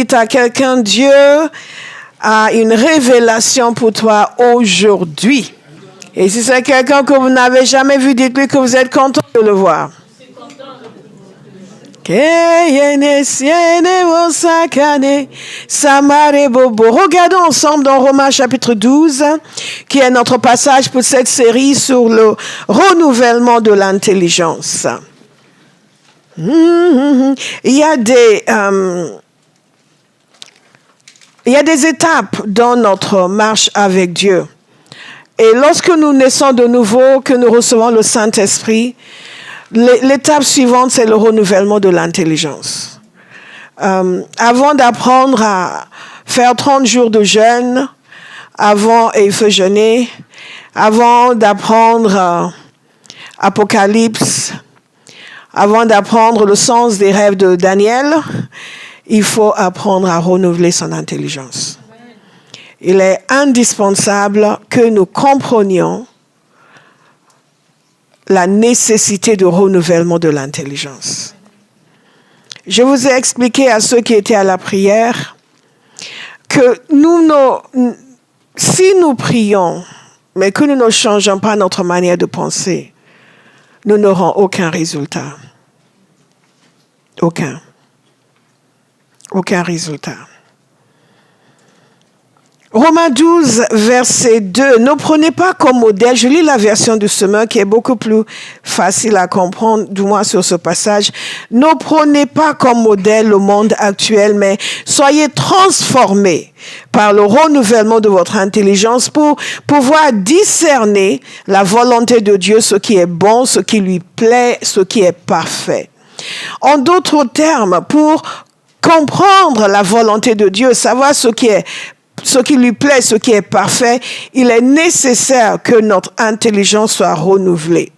Dites à quelqu'un, Dieu a une révélation pour toi aujourd'hui. Et si c'est quelqu'un que vous n'avez jamais vu, dites-lui que vous êtes content de le voir. Regardons ensemble dans Romains chapitre 12, qui est notre passage pour cette série sur le renouvellement de l'intelligence. Il y a des étapes dans notre marche avec Dieu. Et lorsque nous naissons de nouveau, que nous recevons le Saint-Esprit, l'étape suivante, c'est le renouvellement de l'intelligence. Avant d'apprendre à faire 30 jours de jeûne, il faut jeûner, avant d'apprendre Apocalypse, avant d'apprendre le sens des rêves de Daniel, il faut apprendre à renouveler son intelligence. Il est indispensable que nous comprenions la nécessité de renouvellement de l'intelligence. Je vous ai expliqué à ceux qui étaient à la prière que si nous prions, mais que nous ne changeons pas notre manière de penser, nous n'aurons aucun résultat. Aucun résultat. Romains 12, verset 2. Ne prenez pas comme modèle, je lis la version du Semeur qui est beaucoup plus facile à comprendre, du moins sur ce passage. Ne prenez pas comme modèle le monde actuel, mais soyez transformés par le renouvellement de votre intelligence pour pouvoir discerner la volonté de Dieu, ce qui est bon, ce qui lui plaît, ce qui est parfait. En d'autres termes, pour comprendre la volonté de Dieu, savoir ce qui lui plaît, ce qui est parfait, il est nécessaire que notre intelligence soit renouvelée.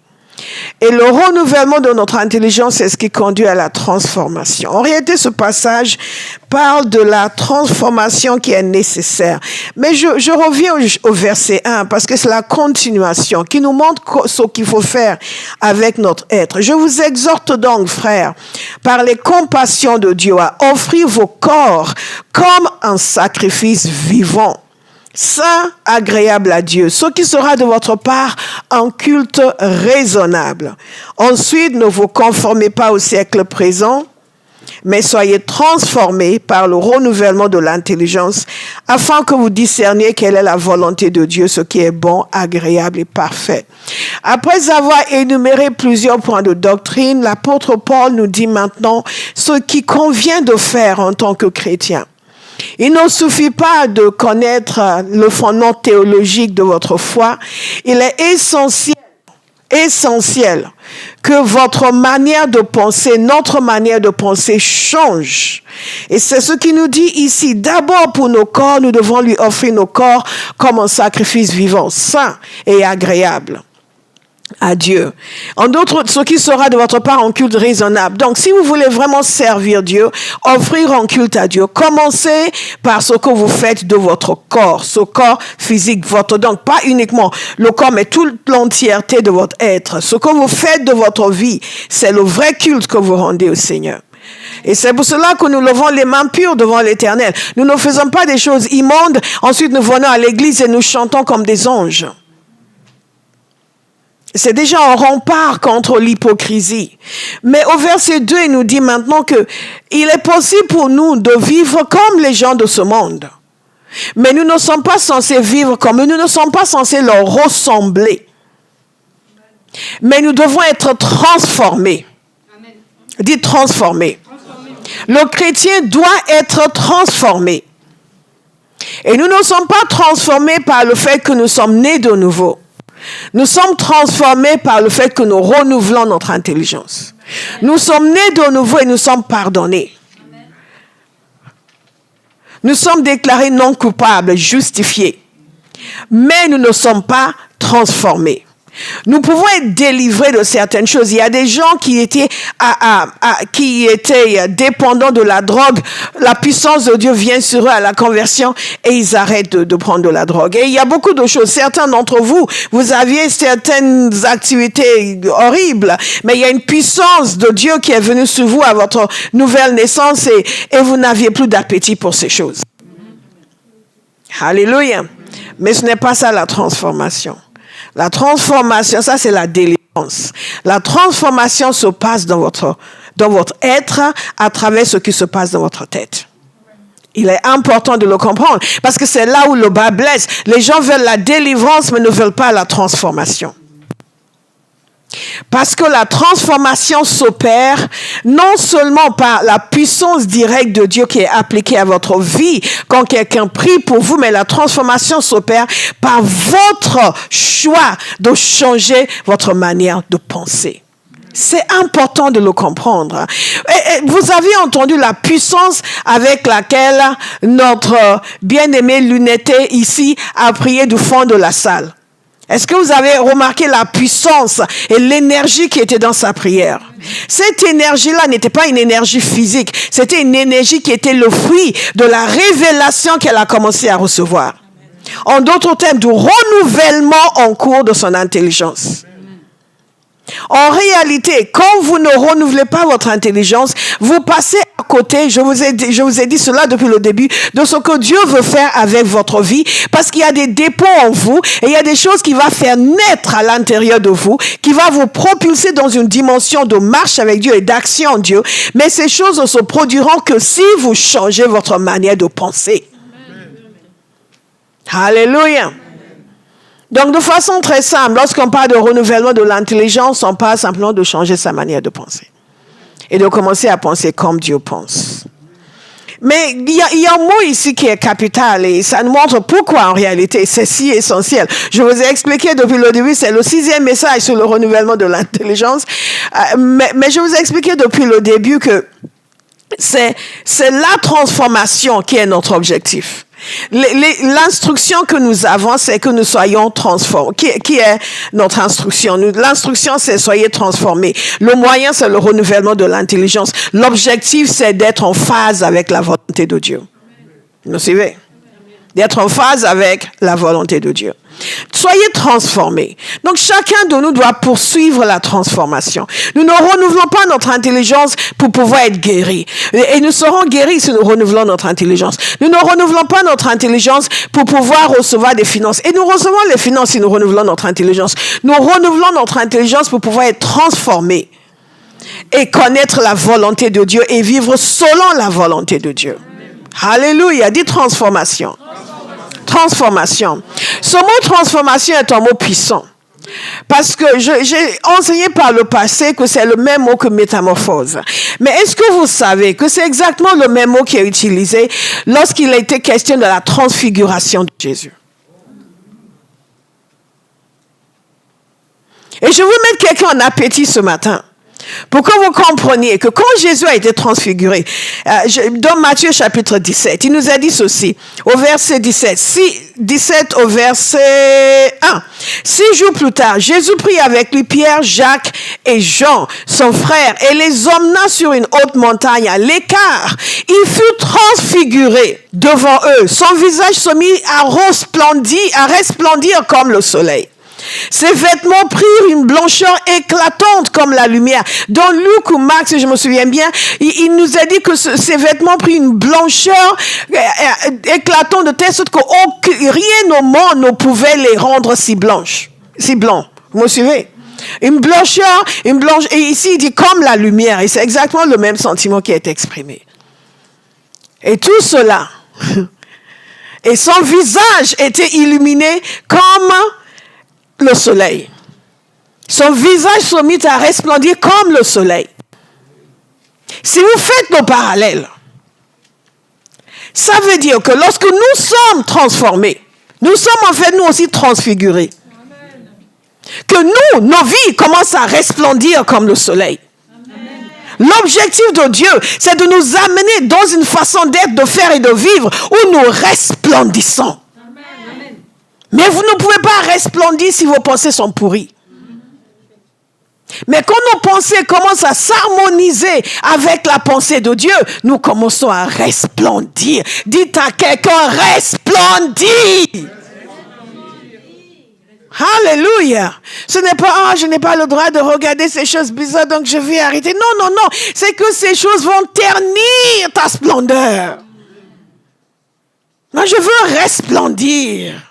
Et le renouvellement de notre intelligence, c'est ce qui conduit à la transformation. En réalité, ce passage parle de la transformation qui est nécessaire. Mais je reviens au verset 1 parce que c'est la continuation qui nous montre ce qu'il faut faire avec notre être. Je vous exhorte donc, frères, par les compassions de Dieu, à offrir vos corps comme un sacrifice vivant, saint, agréable à Dieu, ce qui sera de votre part un culte raisonnable. Ensuite, ne vous conformez pas au siècle présent, mais soyez transformés par le renouvellement de l'intelligence, afin que vous discerniez quelle est la volonté de Dieu, ce qui est bon, agréable et parfait. Après avoir énuméré plusieurs points de doctrine, l'apôtre Paul nous dit maintenant ce qui convient de faire en tant que chrétien. Il ne suffit pas de connaître le fondement théologique de votre foi. Il est essentiel que votre manière de penser, notre manière de penser change. Et c'est ce qu'il nous dit ici. D'abord, pour nos corps, nous devons lui offrir nos corps comme un sacrifice vivant, saint et agréable à Dieu. En d'autres, ce qui sera de votre part un culte raisonnable. Donc, si vous voulez vraiment servir Dieu, offrir un culte à Dieu, commencez par ce que vous faites de votre corps, ce corps physique, donc pas uniquement le corps, mais toute l'entièreté de votre être. Ce que vous faites de votre vie, c'est le vrai culte que vous rendez au Seigneur. Et c'est pour cela que nous levons les mains pures devant l'Éternel. Nous ne faisons pas des choses immondes, ensuite nous venons à l'église et nous chantons comme des anges. C'est déjà un rempart contre l'hypocrisie. Mais au verset 2, il nous dit maintenant que il est possible pour nous de vivre comme les gens de ce monde. Mais nous ne sommes pas censés vivre comme eux, nous ne sommes pas censés leur ressembler. Mais nous devons être transformés. Amen. Dites transformés. Le chrétien doit être transformé. Et nous ne sommes pas transformés par le fait que nous sommes nés de nouveau. Nous sommes transformés par le fait que nous renouvelons notre intelligence. Nous sommes nés de nouveau et nous sommes pardonnés. Nous sommes déclarés non coupables, justifiés. Mais nous ne sommes pas transformés. Nous pouvons être délivrés de certaines choses. Il y a des gens qui étaient dépendants de la drogue. La puissance de Dieu vient sur eux à la conversion et ils arrêtent de prendre de la drogue. Et il y a beaucoup de choses. Certains d'entre vous, vous aviez certaines activités horribles, mais il y a une puissance de Dieu qui est venue sur vous à votre nouvelle naissance et vous n'aviez plus d'appétit pour ces choses. Alléluia. Mais ce n'est pas ça la transformation. La transformation, ça c'est la délivrance. La transformation se passe dans votre être à travers ce qui se passe dans votre tête. Il est important de le comprendre parce que c'est là où le bas blesse. Les gens veulent la délivrance mais ne veulent pas la transformation. Parce que la transformation s'opère non seulement par la puissance directe de Dieu qui est appliquée à votre vie quand quelqu'un prie pour vous, mais la transformation s'opère par votre choix de changer votre manière de penser. C'est important de le comprendre. Et vous avez entendu la puissance avec laquelle notre bien-aimé lunetté ici a prié du fond de la salle. Est-ce que vous avez remarqué la puissance et l'énergie qui était dans sa prière? Cette énergie-là n'était pas une énergie physique, c'était une énergie qui était le fruit de la révélation qu'elle a commencé à recevoir. En d'autres termes, du renouvellement en cours de son intelligence. En réalité, quand vous ne renouvelez pas votre intelligence, vous passez à côté, je vous ai dit cela depuis le début, de ce que Dieu veut faire avec votre vie, parce qu'il y a des dépôts en vous, et il y a des choses qui vont faire naître à l'intérieur de vous, qui va vous propulser dans une dimension de marche avec Dieu et d'action en Dieu, mais ces choses ne se produiront que si vous changez votre manière de penser. Alléluia. Donc, de façon très simple, lorsqu'on parle de renouvellement de l'intelligence, on parle simplement de changer sa manière de penser. Et de commencer à penser comme Dieu pense. Mais il y a un mot ici qui est capital et ça nous montre pourquoi en réalité c'est si essentiel. Je vous ai expliqué depuis le début, c'est le 6e message sur le renouvellement de l'intelligence. Mais je vous ai expliqué depuis le début que c'est la transformation qui est notre objectif. L'instruction que nous avons, c'est que nous soyons transformés. Qui est notre instruction? L'instruction, c'est soyez transformés. Le moyen, c'est le renouvellement de l'intelligence. L'objectif, c'est d'être en phase avec la volonté de Dieu. Vous me suivez? D'être en phase avec la volonté de Dieu. Soyez transformés. Donc, chacun de nous doit poursuivre la transformation. Nous ne renouvelons pas notre intelligence pour pouvoir être guéris. Et nous serons guéris si nous renouvelons notre intelligence. Nous ne renouvelons pas notre intelligence pour pouvoir recevoir des finances. Et nous recevons les finances si nous renouvelons notre intelligence. Nous renouvelons notre intelligence pour pouvoir être transformés et connaître la volonté de Dieu et vivre selon la volonté de Dieu. Alléluia. Dis transformation. Transformation. Ce mot transformation est un mot puissant. Parce que j'ai enseigné par le passé que c'est le même mot que métamorphose. Mais est-ce que vous savez que c'est exactement le même mot qui est utilisé lorsqu'il a été question de la transfiguration de Jésus? Et je veux mettre quelqu'un en appétit ce matin. Pour que vous compreniez que quand Jésus a été transfiguré, dans Matthieu chapitre 17, il nous a dit ceci, au verset 17 au verset 1. 6 jours plus tard, Jésus prit avec lui Pierre, Jacques et Jean, son frère, et les emmena sur une haute montagne à l'écart. Il fut transfiguré devant eux. Son visage se mit à resplendir comme le soleil. Ses vêtements prirent une blancheur éclatante comme la lumière. Dans Luc ou Marc, si je me souviens bien, il nous a dit que ses vêtements prirent une blancheur éclatante de telle sorte que rien au monde ne pouvait les rendre si blancs. Vous me suivez? Une blancheur, et ici il dit comme la lumière, et c'est exactement le même sentiment qui est exprimé. Et tout cela, et son visage était illuminé comme le soleil. Son visage se mit à resplendir comme le soleil. Si vous faites nos parallèles, ça veut dire que lorsque nous sommes transformés, nous sommes en fait nous aussi transfigurés. Amen. Que nos vies commencent à resplendir comme le soleil. Amen. L'objectif de Dieu, c'est de nous amener dans une façon d'être, de faire et de vivre où nous resplendissons. Mais vous ne pouvez pas resplendir si vos pensées sont pourries. Mais quand nos pensées commencent à s'harmoniser avec la pensée de Dieu, nous commençons à resplendir. Dites à quelqu'un, resplendis. Alléluia. Ce n'est pas, je n'ai pas le droit de regarder ces choses bizarres, donc je vais arrêter. Non, non, non. C'est que ces choses vont ternir ta splendeur. Moi, je veux resplendir.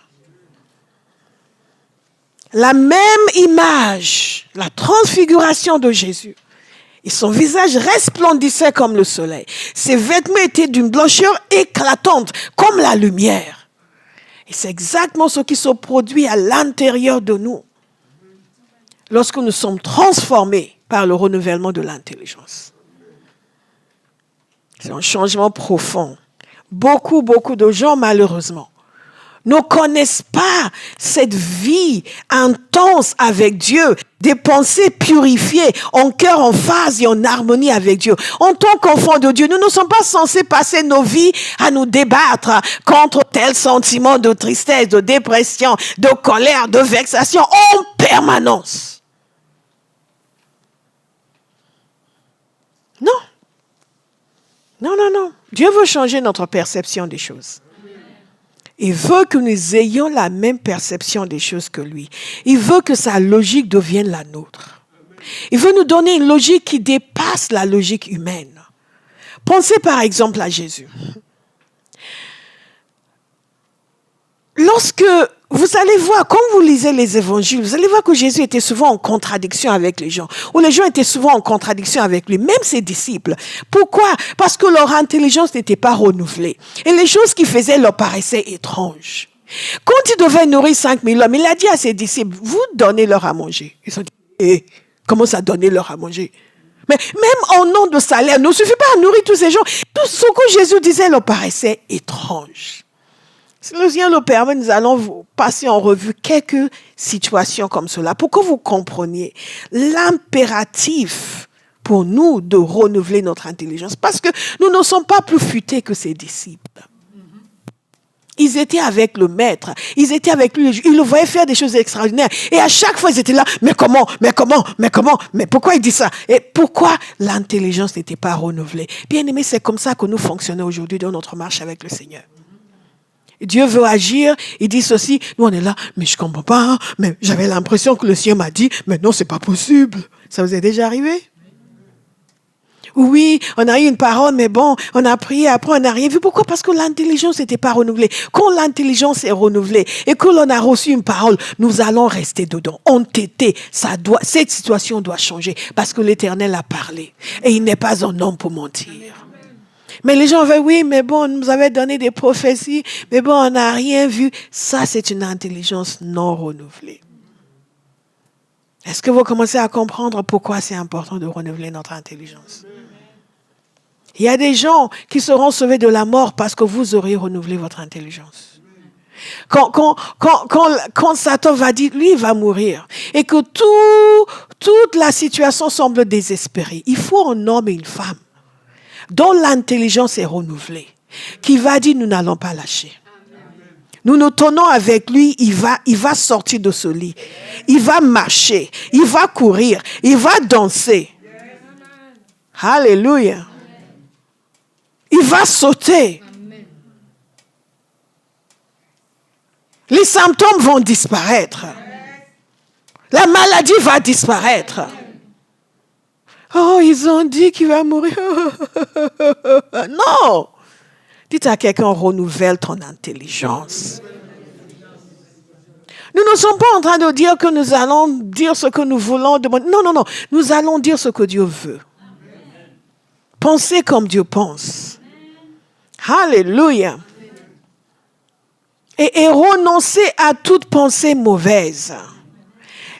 La même image, la transfiguration de Jésus. Et son visage resplendissait comme le soleil. Ses vêtements étaient d'une blancheur éclatante, comme la lumière. Et c'est exactement ce qui se produit à l'intérieur de nous, lorsque nous sommes transformés par le renouvellement de l'intelligence. C'est un changement profond. Beaucoup de gens, malheureusement, ne connaissent pas cette vie intense avec Dieu, des pensées purifiées, en cœur, en phase et en harmonie avec Dieu. En tant qu'enfants de Dieu, nous ne sommes pas censés passer nos vies à nous débattre contre tel sentiment de tristesse, de dépression, de colère, de vexation en permanence. Non. Non, non, non. Dieu veut changer notre perception des choses. Il veut que nous ayons la même perception des choses que lui. Il veut que sa logique devienne la nôtre. Il veut nous donner une logique qui dépasse la logique humaine. Pensez par exemple à Jésus. Lorsque vous allez voir, quand vous lisez les évangiles, vous allez voir que Jésus était souvent en contradiction avec les gens, ou les gens étaient souvent en contradiction avec lui, même ses disciples. Pourquoi? Parce que leur intelligence n'était pas renouvelée. Et les choses qu'il faisait leur paraissaient étranges. Quand il devait nourrir 5000 hommes, il a dit à ses disciples, vous donnez-leur à manger. Ils ont dit, comment ça donner-leur à manger? Mais même en nom de salaire, ne suffit pas à nourrir tous ces gens. Tout ce que Jésus disait leur paraissait étrange. Si le Seigneur le permet, nous allons vous passer en revue quelques situations comme cela pour que vous compreniez l'impératif pour nous de renouveler notre intelligence. Parce que nous ne sommes pas plus futés que ses disciples. Ils étaient avec le maître, ils étaient avec lui, ils le voyaient faire des choses extraordinaires. Et à chaque fois, ils étaient là, mais pourquoi il dit ça? Et pourquoi l'intelligence n'était pas renouvelée? Bien aimé, c'est comme ça que nous fonctionnons aujourd'hui dans notre marche avec le Seigneur. Dieu veut agir, il dit ceci, nous on est là, mais je ne comprends pas, mais j'avais l'impression que le Seigneur m'a dit, mais non, c'est pas possible. Ça vous est déjà arrivé? Oui, on a eu une parole, mais bon, on a prié, après on n'a rien vu. Pourquoi? Parce que l'intelligence n'était pas renouvelée. Quand l'intelligence est renouvelée et que l'on a reçu une parole, nous allons rester dedans, entêtés. Cette situation doit changer parce que l'Éternel a parlé et il n'est pas un homme pour mentir. Mais les gens veulent, oui, mais bon, on nous avait donné des prophéties, mais bon, on n'a rien vu. Ça, c'est une intelligence non renouvelée. Est-ce que vous commencez à comprendre pourquoi c'est important de renouveler notre intelligence? Il y a des gens qui seront sauvés de la mort parce que vous aurez renouvelé votre intelligence. Quand Satan va dire, lui, il va mourir, et que toute la situation semble désespérée, il faut un homme et une femme dont l'intelligence est renouvelée, qui va dire, nous n'allons pas lâcher. Nous nous tenons avec lui, il va sortir de ce lit. Il va marcher, il va courir, il va danser. Alléluia. Il va sauter. Les symptômes vont disparaître. La maladie va disparaître. Oh, ils ont dit qu'il va mourir. Non. Dites à quelqu'un, renouvelle ton intelligence. Nous ne sommes pas en train de dire que nous allons dire ce que nous voulons demander. Non, non, non. Nous allons dire ce que Dieu veut. Pensez comme Dieu pense. Alléluia. Et renoncer à toute pensée mauvaise.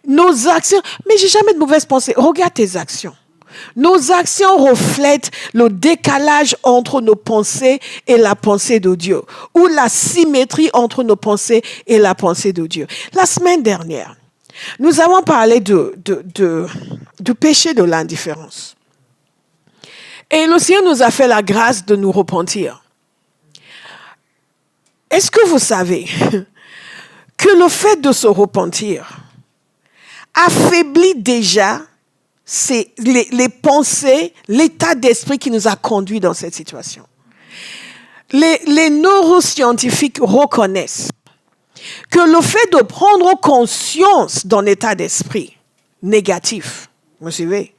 Nos actions, mais j'ai jamais de mauvaise pensée. Regarde tes actions. Nos actions reflètent le décalage entre nos pensées et la pensée de Dieu, ou la symétrie entre nos pensées et la pensée de Dieu. La semaine dernière, nous avons parlé du péché de l'indifférence. Et le Seigneur nous a fait la grâce de nous repentir. Est-ce que vous savez que le fait de se repentir affaiblit déjà c'est les pensées, l'état d'esprit qui nous a conduits dans cette situation. Les neuroscientifiques reconnaissent que le fait de prendre conscience d'un état d'esprit négatif, vous me suivez,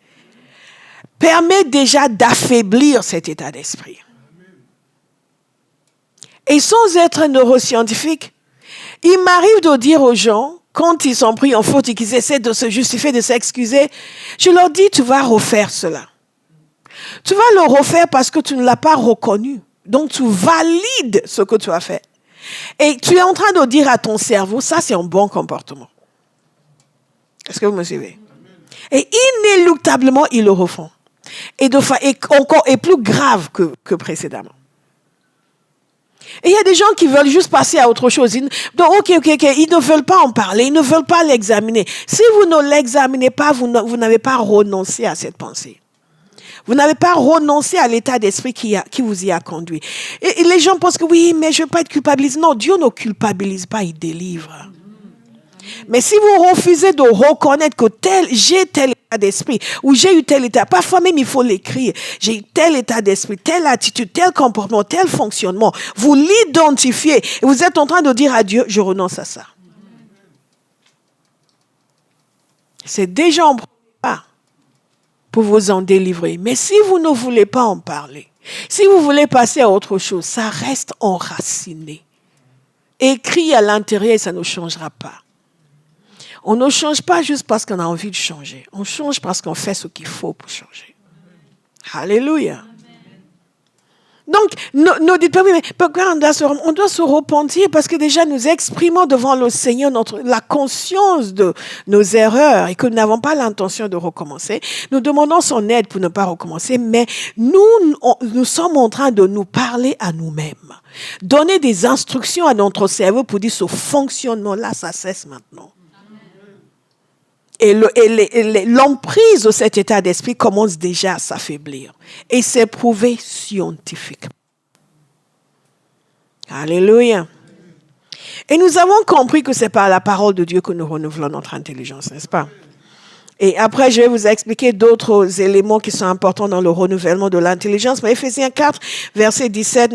permet déjà d'affaiblir cet état d'esprit. Et sans être neuroscientifique, il m'arrive de dire aux gens, quand ils sont pris en faute et qu'ils essaient de se justifier, de s'excuser, je leur dis, tu vas refaire cela. Tu vas le refaire parce que tu ne l'as pas reconnu. Donc, tu valides ce que tu as fait. Et tu es en train de dire à ton cerveau, ça, c'est un bon comportement. Est-ce que vous me suivez? Et inéluctablement, ils le refont. Et encore plus grave que précédemment. Et il y a des gens qui veulent juste passer à autre chose. Donc, ok, ils ne veulent pas en parler, ils ne veulent pas l'examiner. Si vous ne l'examinez pas, vous n'avez pas renoncé à cette pensée. Vous n'avez pas renoncé à l'état d'esprit qui vous y a conduit. Et les gens pensent que oui, mais je ne veux pas être culpabilisé. Non, Dieu ne culpabilise pas, il délivre. Mais si vous refusez de reconnaître que j'ai tel état d'esprit, ou j'ai eu tel état, parfois même il faut l'écrire, j'ai eu tel état d'esprit, telle attitude, tel comportement, tel fonctionnement, vous l'identifiez et vous êtes en train de dire à Dieu, je renonce à ça. C'est déjà un pas pour vous en délivrer. Mais si vous ne voulez pas en parler, si vous voulez passer à autre chose, ça reste enraciné. Écrit à l'intérieur, ça ne changera pas. On ne change pas juste parce qu'on a envie de changer. On change parce qu'on fait ce qu'il faut pour changer. Alléluia. Donc, ne dites pas, oui, mais pourquoi on doit se repentir parce que déjà nous exprimons devant le Seigneur la conscience de nos erreurs et que nous n'avons pas l'intention de recommencer. Nous demandons son aide pour ne pas recommencer, mais nous sommes en train de nous parler à nous-mêmes. Donner des instructions à notre cerveau pour dire ce fonctionnement-là, ça cesse maintenant. Et l'emprise de cet état d'esprit commence déjà à s'affaiblir. Et c'est prouvé scientifiquement. Alléluia. Et nous avons compris que c'est par la parole de Dieu que nous renouvelons notre intelligence, n'est-ce pas? Et après, je vais vous expliquer d'autres éléments qui sont importants dans le renouvellement de l'intelligence. Mais Éphésiens 4, verset 17,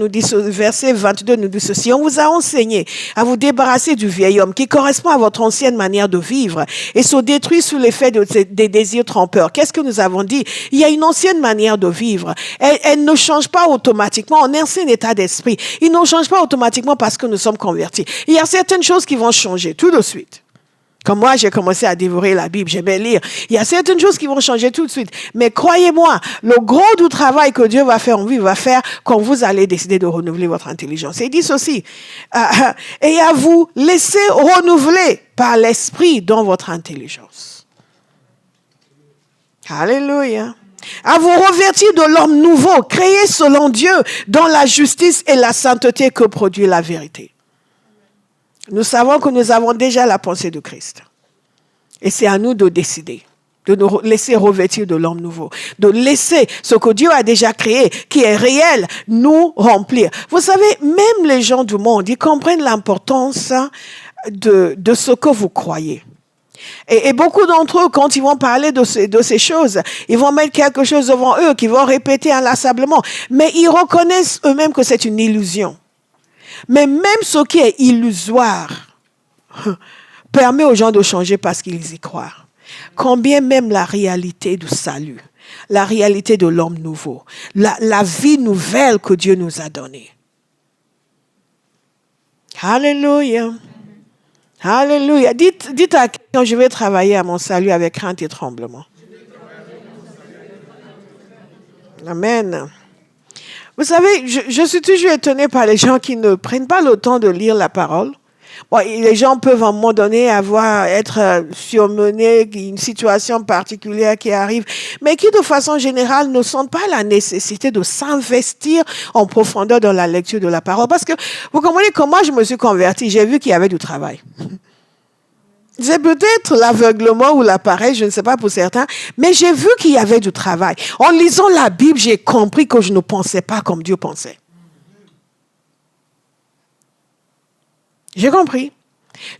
verset 22 nous dit ceci. On vous a enseigné à vous débarrasser du vieil homme qui correspond à votre ancienne manière de vivre et se détruit sous l'effet des désirs trompeurs. Qu'est-ce que nous avons dit? Il y a une ancienne manière de vivre. Elle ne change pas automatiquement. On est un état d'esprit. Il ne change pas automatiquement parce que nous sommes convertis. Il y a certaines choses qui vont changer tout de suite. Comme moi, j'ai commencé à dévorer la Bible, j'aimais lire. Il y a certaines choses qui vont changer tout de suite. Mais croyez-moi, le gros du travail que Dieu va faire en vous, il va faire quand vous allez décider de renouveler votre intelligence. Et il dit ceci, et à vous laisser renouveler par l'esprit dans votre intelligence. Alléluia. À vous revêtir de l'homme nouveau, créé selon Dieu, dans la justice et la sainteté que produit la vérité. Nous savons que nous avons déjà la pensée de Christ. Et c'est à nous de décider, de nous laisser revêtir de l'homme nouveau, de laisser ce que Dieu a déjà créé, qui est réel, nous remplir. Vous savez, même les gens du monde, ils comprennent l'importance de ce que vous croyez. Et beaucoup d'entre eux, quand ils vont parler de ces choses, ils vont mettre quelque chose devant eux qu'ils vont répéter inlassablement. Mais ils reconnaissent eux-mêmes que c'est une illusion. Mais même ce qui est illusoire permet aux gens de changer parce qu'ils y croient. Combien même la réalité du salut, la réalité de l'homme nouveau, la vie nouvelle que Dieu nous a donnée. Alléluia. Alléluia. Dites à quelqu'un, je vais travailler à mon salut avec crainte et tremblement. Amen. Vous savez, je suis toujours étonnée par les gens qui ne prennent pas le temps de lire la parole. Bon, les gens peuvent à un moment donné être surmenés, une situation particulière qui arrive, mais qui de façon générale ne sentent pas la nécessité de s'investir en profondeur dans la lecture de la parole. Parce que vous comprenez comment je me suis convertie, j'ai vu qu'il y avait du travail. C'est peut-être l'aveuglement ou l'appareil, je ne sais pas pour certains, mais j'ai vu qu'il y avait du travail. En lisant la Bible, j'ai compris que je ne pensais pas comme Dieu pensait. J'ai compris.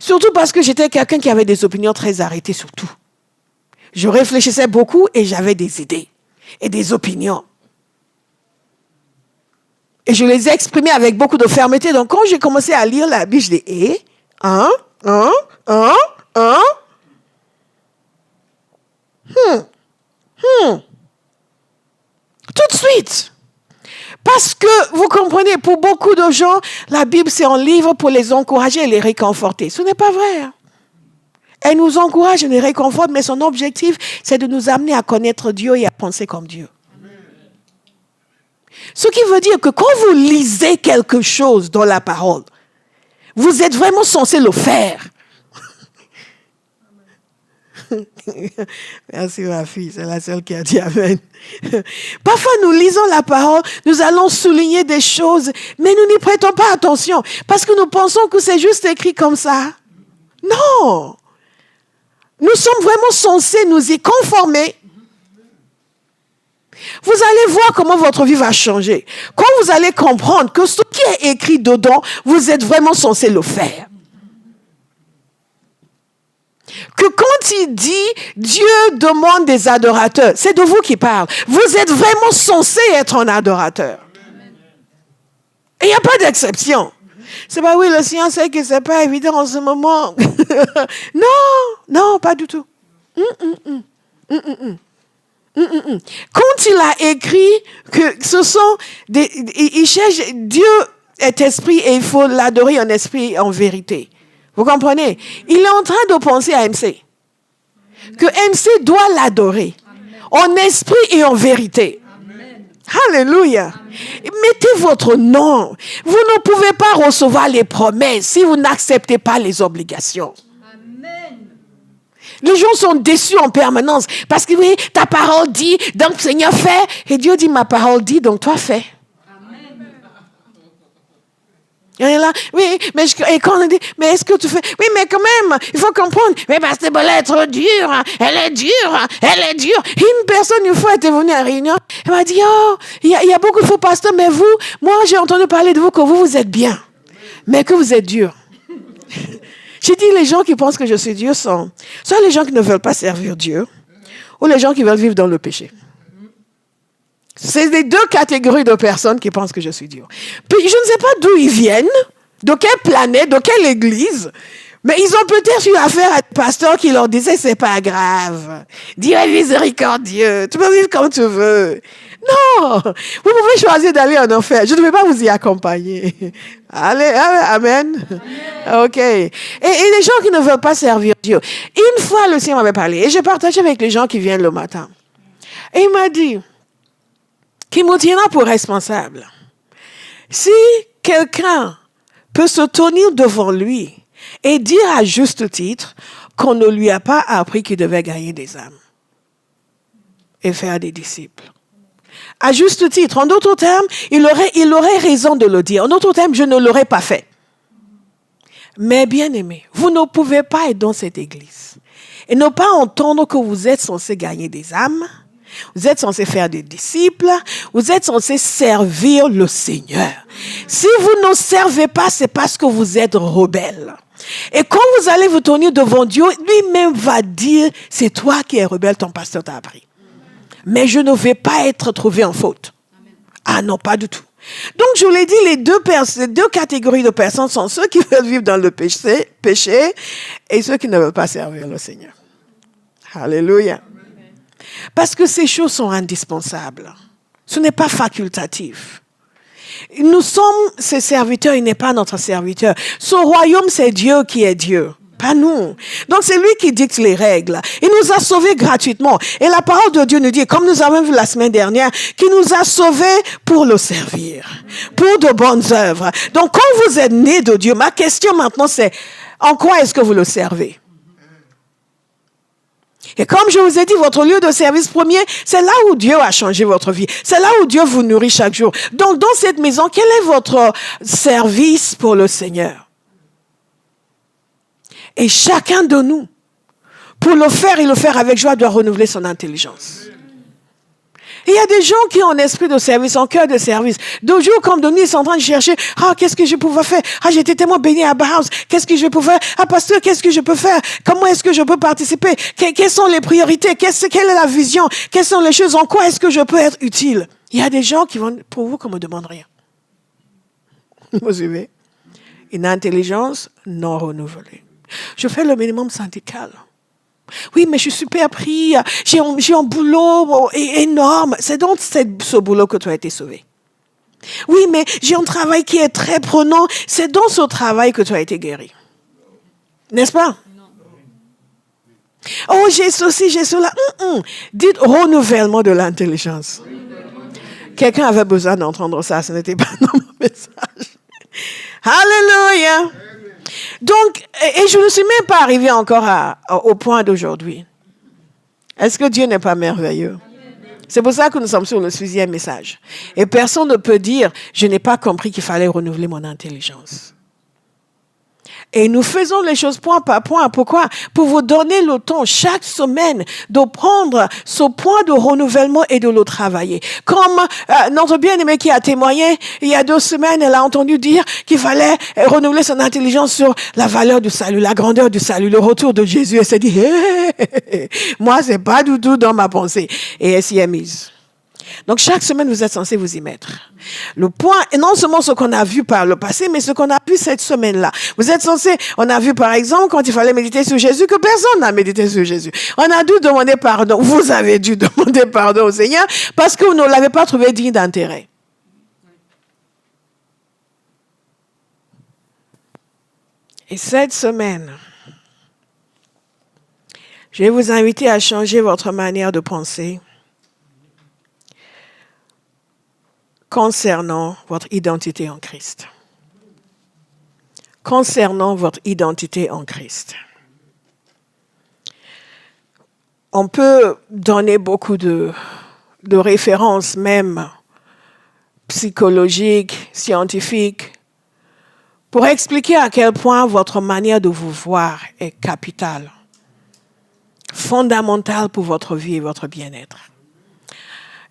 Surtout parce que j'étais quelqu'un qui avait des opinions très arrêtées sur tout. Je réfléchissais beaucoup et j'avais des idées et des opinions. Et je les ai exprimées avec beaucoup de fermeté. Donc, quand j'ai commencé à lire la Bible, je dis, tout de suite. Parce que, vous comprenez, pour beaucoup de gens, la Bible, c'est un livre pour les encourager et les réconforter. Ce n'est pas vrai. Elle nous encourage et nous réconforte, mais son objectif, c'est de nous amener à connaître Dieu et à penser comme Dieu. Ce qui veut dire que quand vous lisez quelque chose dans la parole, vous êtes vraiment censé le faire. Merci ma fille, c'est la seule qui a dit amen. Parfois nous lisons la parole, nous allons souligner des choses, mais nous n'y prêtons pas attention parce que nous pensons que c'est juste écrit comme ça. Non! Nous sommes vraiment censés nous y conformer. Vous allez voir comment votre vie va changer. Quand vous allez comprendre que ce qui est écrit dedans, vous êtes vraiment censé le faire. Que quand il dit Dieu demande des adorateurs, c'est de vous qui parle. Vous êtes vraiment censé être un adorateur. Et il n'y a pas d'exception. C'est pas oui, le Seigneur sait que c'est pas évident en ce moment. Non, pas du tout. Quand il a écrit que ce sont il cherche, Dieu est esprit et il faut l'adorer en esprit et en vérité. Vous comprenez? Il est en train de penser à MC. Que MC doit l'adorer en esprit et en vérité. Alléluia. Mettez votre nom. Vous ne pouvez pas recevoir les promesses si vous n'acceptez pas les obligations. Amen. Les gens sont déçus en permanence parce que oui, ta parole dit, donc Seigneur fait. Et Dieu dit, ma parole dit, donc toi fais. Et là, oui, mais et quand on dit, mais est-ce que tu fais? Oui, mais quand même, il faut comprendre. Mais parce que l'être dure, elle est dure. Une personne, une fois, était venue à la réunion, elle m'a dit, oh, il y a beaucoup de faux pasteurs, mais vous, moi, j'ai entendu parler de vous que vous êtes bien, mais que vous êtes dur. J'ai dit, les gens qui pensent que je suis Dieu sont soit les gens qui ne veulent pas servir Dieu, ou les gens qui veulent vivre dans le péché. C'est les deux catégories de personnes qui pensent que je suis Dieu. Puis je ne sais pas d'où ils viennent, de quelle planète, de quelle église, mais ils ont peut-être eu affaire à des pasteurs qui leur disaient c'est pas grave. Dieu est miséricordieux, tu peux vivre comme tu veux. Non, vous pouvez choisir d'aller en enfer. Je ne vais pas vous y accompagner. Allez, amen. OK. Et les gens qui ne veulent pas servir Dieu. Une fois, le Seigneur m'avait parlé et j'ai partagé avec les gens qui viennent le matin. Et il m'a dit qu'il me tiendra pour responsable. Si quelqu'un peut se tenir devant lui et dire à juste titre qu'on ne lui a pas appris qu'il devait gagner des âmes et faire des disciples. À juste titre, en d'autres termes, il aurait raison de le dire. En d'autres termes, je ne l'aurais pas fait. Mais bien aimé, vous ne pouvez pas être dans cette église et ne pas entendre que vous êtes censé gagner des âmes. Vous êtes censé faire des disciples. Vous êtes censé servir le Seigneur. Si vous ne servez pas, c'est parce que vous êtes rebelle. Et quand vous allez vous tenir devant Dieu, lui-même va dire, c'est toi qui es rebelle, ton pasteur t'a appris. Mais je ne vais pas être trouvé en faute. Ah non, pas du tout. Donc, je vous l'ai dit, les deux catégories de personnes sont ceux qui veulent vivre dans le péché et ceux qui ne veulent pas servir le Seigneur. Alléluia. Parce que ces choses sont indispensables. Ce n'est pas facultatif. Nous sommes ses serviteurs, il n'est pas notre serviteur. Son royaume, c'est Dieu qui est Dieu, pas nous. Donc c'est lui qui dicte les règles. Il nous a sauvés gratuitement. Et la parole de Dieu nous dit, comme nous avons vu la semaine dernière, qu'il nous a sauvés pour le servir, pour de bonnes œuvres. Donc quand vous êtes né de Dieu, ma question maintenant c'est, en quoi est-ce que vous le servez? Et comme je vous ai dit, votre lieu de service premier, c'est là où Dieu a changé votre vie. C'est là où Dieu vous nourrit chaque jour. Donc, dans cette maison, quel est votre service pour le Seigneur? Et chacun de nous, pour le faire et le faire avec joie, doit renouveler son intelligence. Il y a des gens qui ont un esprit de service, un cœur de service. De jour comme de nuit, ils sont en train de chercher, qu'est-ce que je pouvais faire? J'étais tellement béni à Bauhaus. Qu'est-ce que je peux faire? Pasteur, qu'est-ce que je peux faire? Comment est-ce que je peux participer? Quelles sont les priorités? Quelle est la vision? Quelles sont les choses? En quoi est-ce que je peux être utile? Il y a des gens qui vont, pour vous, qu'on ne me demande rien. Vous suivez? Une intelligence non renouvelée. Je fais le minimum syndical. Oui, mais je suis super pris. J'ai un boulot énorme. C'est donc ce boulot que tu as été sauvé. Oui, mais j'ai un travail qui est très prenant. C'est dans ce travail que tu as été guéri. N'est-ce pas? Oh, j'ai ceci, j'ai cela. Dites renouvellement de l'intelligence. Quelqu'un avait besoin d'entendre ça. Ce n'était pas dans mon message. Alléluia. Donc, et je ne suis même pas arrivée encore au point d'aujourd'hui. Est-ce que Dieu n'est pas merveilleux? C'est pour ça que nous sommes sur le 6e message. Et personne ne peut dire, je n'ai pas compris qu'il fallait renouveler mon intelligence. Et nous faisons les choses point par point. Pourquoi? Pour vous donner le temps chaque semaine de prendre ce point de renouvellement et de le travailler. Comme notre bien-aimée qui a témoigné il y a 2 semaines, elle a entendu dire qu'il fallait renouveler son intelligence sur la valeur du salut, la grandeur du salut, le retour de Jésus. Elle s'est dit, moi, c'est pas du tout dans ma pensée. Et elle s'y est mise. Donc, chaque semaine, vous êtes censé vous y mettre. Le point, et non seulement ce qu'on a vu par le passé, mais ce qu'on a vu cette semaine-là. Vous êtes censé, on a vu par exemple, quand il fallait méditer sur Jésus, que personne n'a médité sur Jésus. On a dû demander pardon. Vous avez dû demander pardon au Seigneur parce que vous ne l'avez pas trouvé digne d'intérêt. Et cette semaine, je vais vous inviter à changer votre manière de penser concernant votre identité en Christ. Concernant votre identité en Christ. On peut donner beaucoup de références, même psychologiques, scientifiques, pour expliquer à quel point votre manière de vous voir est capitale, fondamentale pour votre vie et votre bien-être.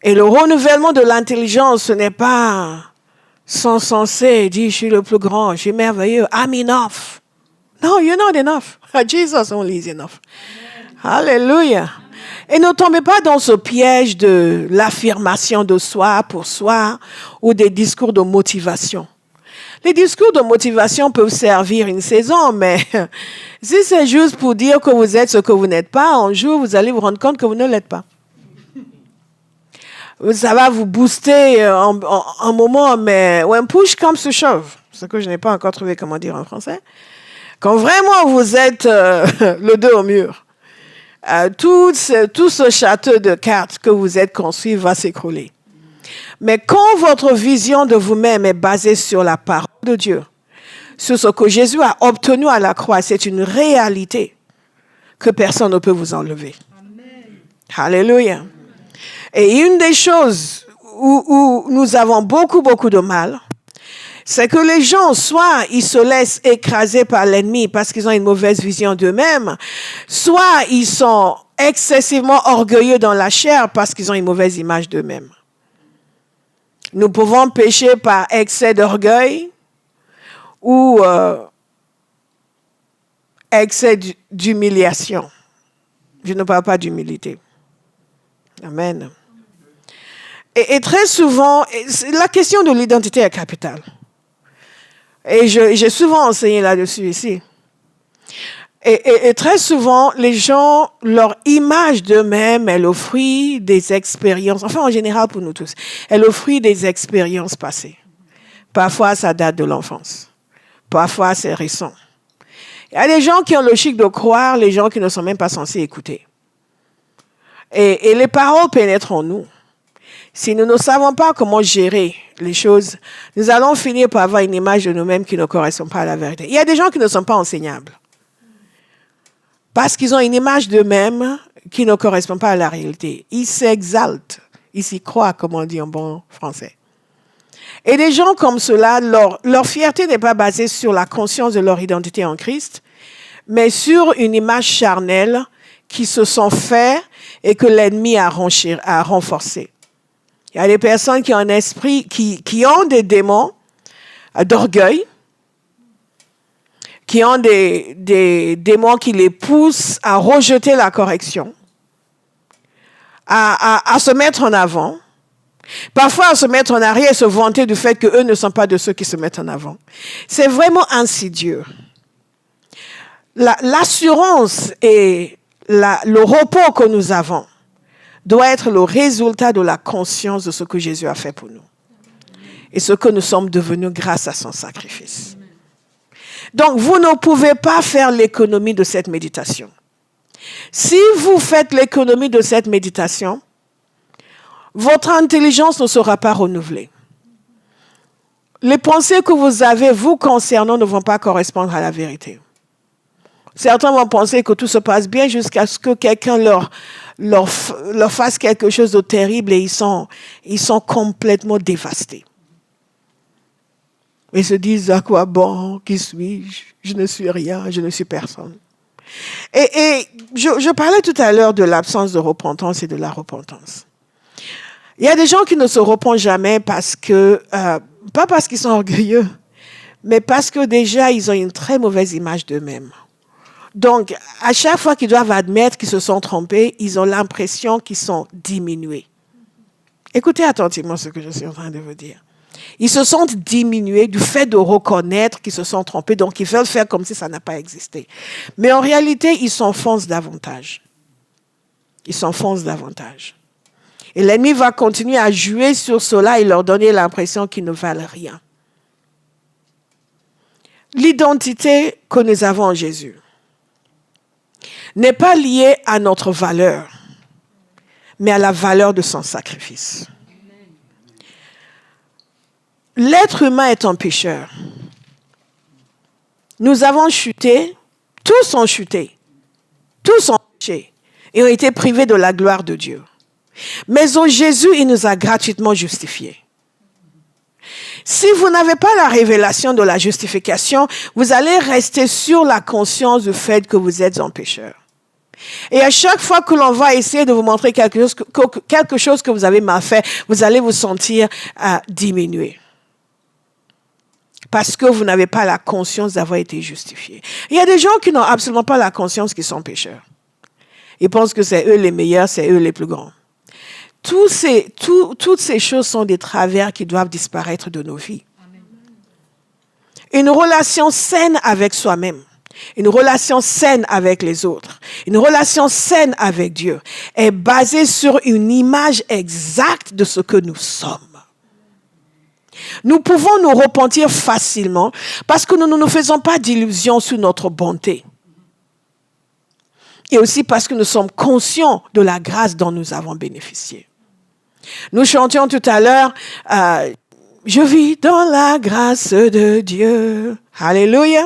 Et le renouvellement de l'intelligence, ce n'est pas sans censé dire, je suis le plus grand, je suis merveilleux, I'm enough. No, you're not enough. Jesus only is enough. Alléluia. Et ne tombez pas dans ce piège de l'affirmation de soi pour soi ou des discours de motivation. Les discours de motivation peuvent servir une saison, mais si c'est juste pour dire que vous êtes ce que vous n'êtes pas, un jour, vous allez vous rendre compte que vous ne l'êtes pas. Ça va vous booster un moment, mais when push comes to shove, ce que je n'ai pas encore trouvé comment dire en français. Quand vraiment vous êtes le dos au mur, tout ce château de cartes que vous êtes construit va s'écrouler. Mais quand votre vision de vous-même est basée sur la parole de Dieu, sur ce que Jésus a obtenu à la croix, c'est une réalité que personne ne peut vous enlever. Amen. Alléluia. Et une des choses où nous avons beaucoup de mal, c'est que les gens, soit ils se laissent écraser par l'ennemi parce qu'ils ont une mauvaise vision d'eux-mêmes, soit ils sont excessivement orgueilleux dans la chair parce qu'ils ont une mauvaise image d'eux-mêmes. Nous pouvons pécher par excès d'orgueil ou excès d'humiliation. Je ne parle pas d'humilité. Amen. Et très souvent, la question de l'identité est capitale. Et j'ai souvent enseigné là-dessus ici. Et très souvent, les gens, leur image d'eux-mêmes est le fruit des expériences, enfin en général pour nous tous, est le fruit des expériences passées. Parfois, ça date de l'enfance. Parfois, c'est récent. Il y a des gens qui ont le chic de croire, les gens qui ne sont même pas censés écouter. Et les paroles pénètrent en nous. Si nous ne savons pas comment gérer les choses, nous allons finir par avoir une image de nous-mêmes qui ne correspond pas à la vérité. Il y a des gens qui ne sont pas enseignables. Parce qu'ils ont une image d'eux-mêmes qui ne correspond pas à la réalité. Ils s'exaltent. Ils s'y croient, comme on dit en bon français. Et des gens comme cela, leur fierté n'est pas basée sur la conscience de leur identité en Christ, mais sur une image charnelle qui se sont fait et que l'ennemi a renforcée. Il y a des personnes qui ont un esprit, qui ont des démons d'orgueil, qui ont des démons qui les poussent à rejeter la correction, à se mettre en avant, parfois à se mettre en arrière et se vanter du fait qu'eux ne sont pas de ceux qui se mettent en avant. C'est vraiment insidieux. L'assurance et le repos que nous avons doit être le résultat de la conscience de ce que Jésus a fait pour nous et ce que nous sommes devenus grâce à son sacrifice. Donc, vous ne pouvez pas faire l'économie de cette méditation. Si vous faites l'économie de cette méditation, votre intelligence ne sera pas renouvelée. Les pensées que vous avez vous concernant ne vont pas correspondre à la vérité. Certains vont penser que tout se passe bien jusqu'à ce que quelqu'un leur fasse quelque chose de terrible et ils sont complètement dévastés. Ils se disent, à quoi bon, qui suis-je? Je ne suis rien, je ne suis personne. Et je parlais tout à l'heure de l'absence de repentance et de la repentance. Il y a des gens qui ne se repentent jamais parce que, pas parce qu'ils sont orgueilleux, mais parce que déjà, ils ont une très mauvaise image d'eux-mêmes. Donc, à chaque fois qu'ils doivent admettre qu'ils se sont trompés, ils ont l'impression qu'ils sont diminués. Écoutez attentivement ce que je suis en train de vous dire. Ils se sentent diminués du fait de reconnaître qu'ils se sont trompés, donc ils veulent faire comme si ça n'a pas existé. Mais en réalité, ils s'enfoncent davantage. Ils s'enfoncent davantage. Et l'ennemi va continuer à jouer sur cela et leur donner l'impression qu'ils ne valent rien. L'identité que nous avons en Jésus n'est pas liée à notre valeur, mais à la valeur de son sacrifice. L'être humain est un pécheur. Nous avons chuté, tous ont chuté, tous ont péché et ont été privés de la gloire de Dieu. Mais en Jésus, il nous a gratuitement justifiés. Si vous n'avez pas la révélation de la justification, vous allez rester sur la conscience du fait que vous êtes un pécheur. Et à chaque fois que l'on va essayer de vous montrer quelque chose que vous avez mal fait, vous allez vous sentir diminué. Parce que vous n'avez pas la conscience d'avoir été justifié. Il y a des gens qui n'ont absolument pas la conscience qu'ils sont pécheurs. Ils pensent que c'est eux les meilleurs, c'est eux les plus grands. Toutes ces choses sont des travers qui doivent disparaître de nos vies. Une relation saine avec soi-même, une relation saine avec les autres, une relation saine avec Dieu est basée sur une image exacte de ce que nous sommes. Nous pouvons nous repentir facilement parce que nous ne nous faisons pas d'illusions sur notre bonté. Et aussi parce que nous sommes conscients de la grâce dont nous avons bénéficié. Nous chantions tout à l'heure, je vis dans la grâce de Dieu. Alléluia.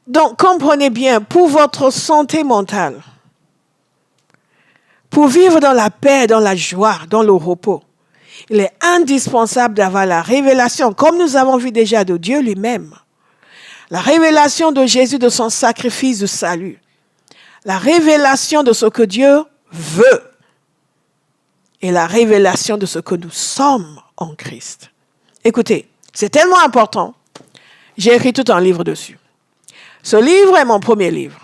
Donc, comprenez bien, pour votre santé mentale, pour vivre dans la paix, dans la joie, dans le repos, il est indispensable d'avoir la révélation, comme nous avons vu déjà, de Dieu lui-même. La révélation de Jésus, de son sacrifice de salut. La révélation de ce que Dieu veut. Et la révélation de ce que nous sommes en Christ. Écoutez, c'est tellement important. J'ai écrit tout un livre dessus. Ce livre est mon premier livre.